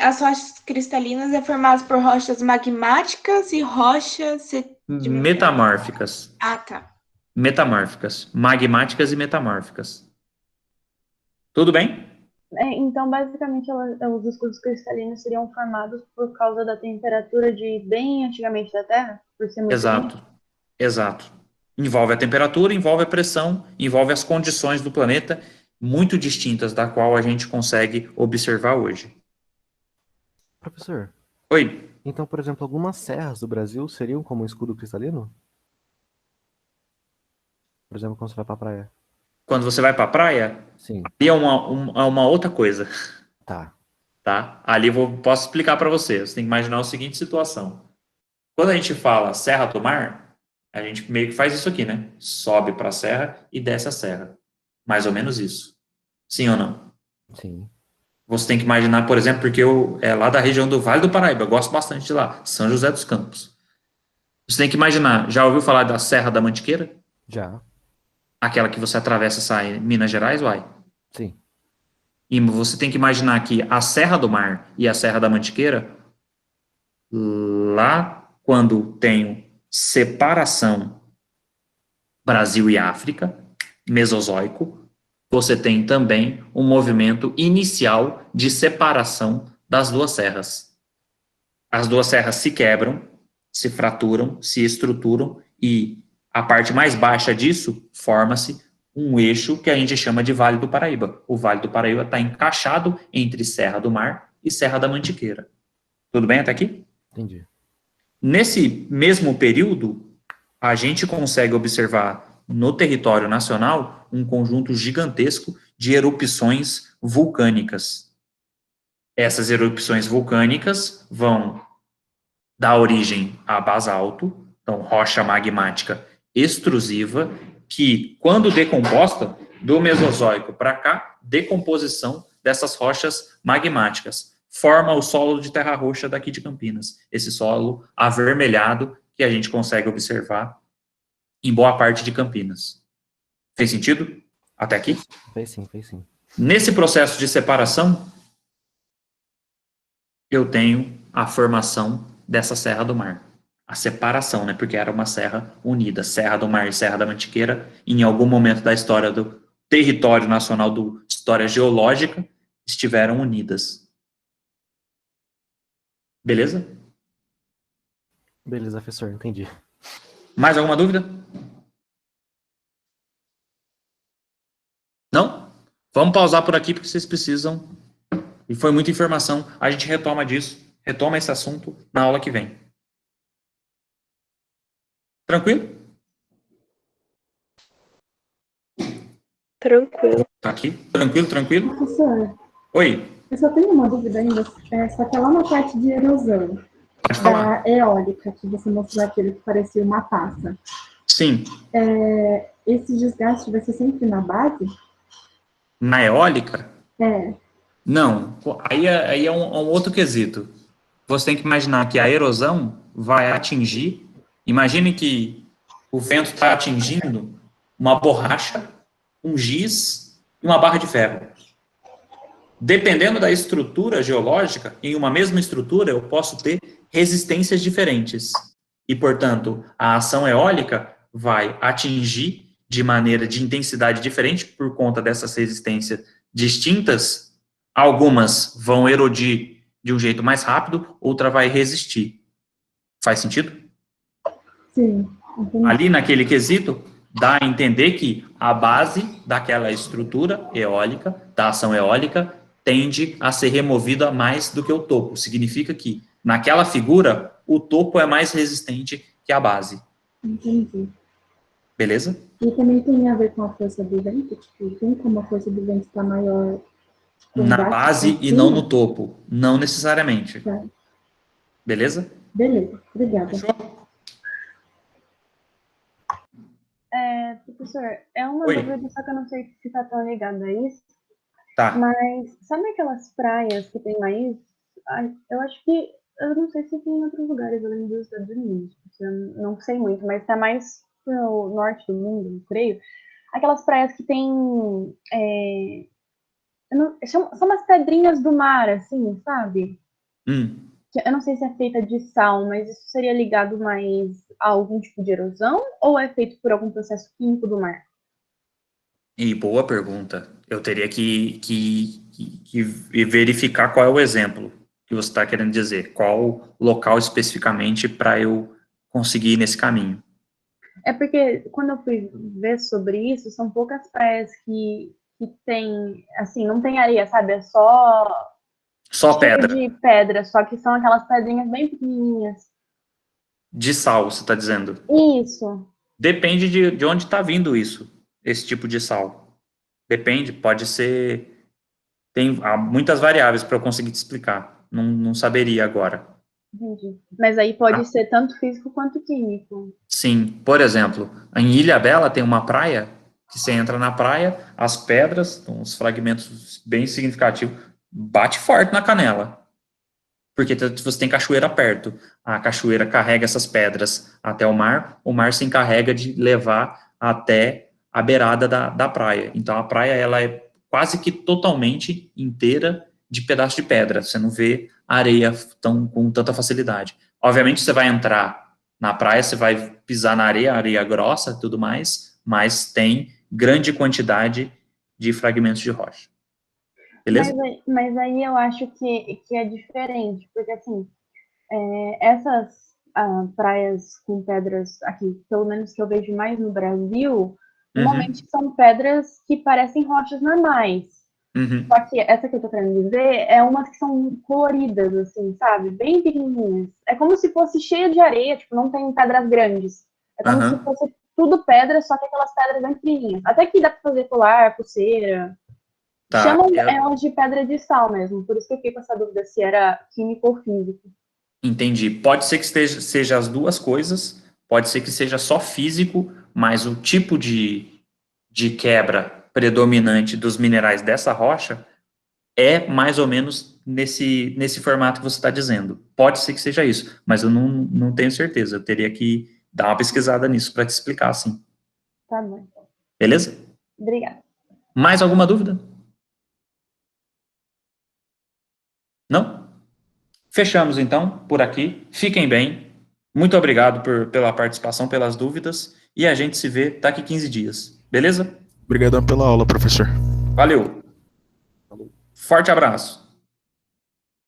as rochas cristalinas é formado por rochas magmáticas e rochas Metamórficas. Ah, tá. Metamórficas. Magmáticas e metamórficas. Tudo bem? Então, basicamente, os escudos cristalinos seriam formados por causa da temperatura de bem antigamente da Terra? Por ser muito quente? Exato. Envolve a temperatura, envolve a pressão, envolve as condições do planeta, muito distintas da qual a gente consegue observar hoje. Professor. Oi. Então, por exemplo, algumas serras do Brasil seriam como um escudo cristalino? Por exemplo, quando você vai pra praia. Quando você vai para a praia, sim, ali é uma outra coisa. Tá. Ali posso explicar para você. Você tem que imaginar a seguinte situação. Quando a gente fala Serra do Mar, a gente meio que faz isso aqui, né? Sobe para a serra e desce a serra. Mais ou menos isso. Sim ou não? Sim. Você tem que imaginar, por exemplo, porque é lá da região do Vale do Paraíba, eu gosto bastante de lá, São José dos Campos. Você tem que imaginar, já ouviu falar da Serra da Mantiqueira? Já. Aquela que você atravessa e sai em Minas Gerais, uai? Sim. E você tem que imaginar que a Serra do Mar e a Serra da Mantiqueira, lá quando tem separação Brasil e África, Mesozoico, você tem também um movimento inicial de separação das duas serras. As duas serras se quebram, se fraturam, se estruturam e a parte mais baixa disso forma-se um eixo que a gente chama de Vale do Paraíba. O Vale do Paraíba está encaixado entre Serra do Mar e Serra da Mantiqueira. Tudo bem até aqui? Entendi. Nesse mesmo período, a gente consegue observar no território nacional um conjunto gigantesco de erupções vulcânicas. Essas erupções vulcânicas vão dar origem a basalto, então rocha magmática extrusiva, que, quando decomposta, do Mesozoico para cá, decomposição dessas rochas magmáticas, forma o solo de terra roxa daqui de Campinas. Esse solo avermelhado que a gente consegue observar em boa parte de Campinas. Fez sentido? Até aqui? Fez sim, fez sim. Nesse processo de separação, eu tenho a formação dessa Serra do Mar. A separação, né? Porque era uma serra unida. Serra do Mar e Serra da Mantiqueira, em algum momento da história do território nacional, do história geológica, estiveram unidas. Beleza? Beleza, professor, entendi. Mais alguma dúvida? Não? Vamos pausar por aqui, porque vocês precisam. E foi muita informação. A gente retoma disso, retoma esse assunto na aula que vem. Tranquilo? Tranquilo. Tá aqui? Tranquilo, tranquilo? Professor, Oi, eu só tenho uma dúvida ainda, só que é lá na parte de erosão, pode falar. da eólica, que você mostrou aquele que parecia uma taça. Sim. Esse desgaste vai ser sempre na base? Na eólica? É. Não. Aí é um outro quesito. Você tem que imaginar que a erosão vai atingir. Imagine que o vento está atingindo uma borracha, um giz e uma barra de ferro. Dependendo da estrutura geológica, em uma mesma estrutura eu posso ter resistências diferentes. E, portanto, a ação eólica vai atingir de maneira de intensidade diferente por conta dessas resistências distintas. Algumas vão erodir de um jeito mais rápido, outra vai resistir. Faz sentido? Sim. Entendi. Ali naquele quesito, dá a entender que a base daquela estrutura eólica, da ação eólica, tende a ser removida mais do que o topo. Significa que, naquela figura, o topo é mais resistente que a base. Entendi. Beleza? E também tem a ver com a força do vento? Tipo, tem como a força do vento estar maior Na base e não no topo. Não necessariamente. Tá. Beleza? Beleza, obrigada. Professor, é uma Oi. dúvida, só que eu não sei se está tão ligado a isso. Tá. Mas sabe aquelas praias que tem mais? Eu acho que, eu não sei se tem em outros lugares além dos Estados Unidos, porque eu não sei muito, mas está mais pro norte do mundo, eu creio. Aquelas praias que tem, são umas pedrinhas do mar, assim, sabe? Eu não sei se é feita de sal, mas isso seria ligado mais a algum tipo de erosão ou é feito por algum processo químico do mar? E boa pergunta. Eu teria que verificar qual é o exemplo que você está querendo dizer. Qual local especificamente para eu conseguir ir nesse caminho. É porque quando eu fui ver sobre isso, são poucas praias que tem, assim, não tem areia, sabe? É só pedra. de pedra, só que são aquelas pedrinhas bem pequenininhas. De sal, você está dizendo? Isso. Depende de onde está vindo isso, esse tipo de sal. Depende, pode ser... Há muitas variáveis para eu conseguir te explicar. Não saberia agora. Entendi. Mas aí pode ser tanto físico quanto químico. Sim. Por exemplo, em Ilhabela tem uma praia, que você entra na praia, as pedras, uns fragmentos bem significativos, bate forte na canela. Porque você tem cachoeira perto. A cachoeira carrega essas pedras até o mar se encarrega de levar até a beirada da praia. Então, a praia ela é quase que totalmente inteira de pedaço de pedra. Você não vê areia com tanta facilidade. Obviamente, você vai entrar na praia, você vai pisar na areia grossa e tudo mais, mas tem grande quantidade de fragmentos de rocha. Beleza? Mas aí eu acho que é diferente, porque assim, essas praias com pedras aqui, pelo menos que eu vejo mais no Brasil, normalmente são pedras que parecem rochas normais. Só que essa que eu tô querendo dizer é umas que são coloridas, assim, sabe? Bem pequenininhas. É como se fosse cheia de areia, tipo, não tem pedras grandes. É como se fosse tudo pedra, só que aquelas pedras bem pequenininhas. Até que dá pra fazer colar, pulseira. Tá, Chamam elas de pedra de sal mesmo, por isso que eu fiquei com essa dúvida se era químico ou físico. entendi. Pode ser que seja as duas coisas, pode ser que seja só físico, mas o tipo de quebra predominante dos minerais dessa rocha é mais ou menos nesse formato que você está dizendo. Pode ser que seja isso, mas eu não tenho certeza. Eu teria que dar uma pesquisada nisso para te explicar, assim. Tá bom. Beleza? Obrigada. Mais alguma dúvida? Não? Fechamos, então, por aqui. Fiquem bem. Muito obrigado pela participação, pelas dúvidas. E a gente se vê daqui 15 dias. Beleza? Obrigadão pela aula, professor. Valeu. Forte abraço.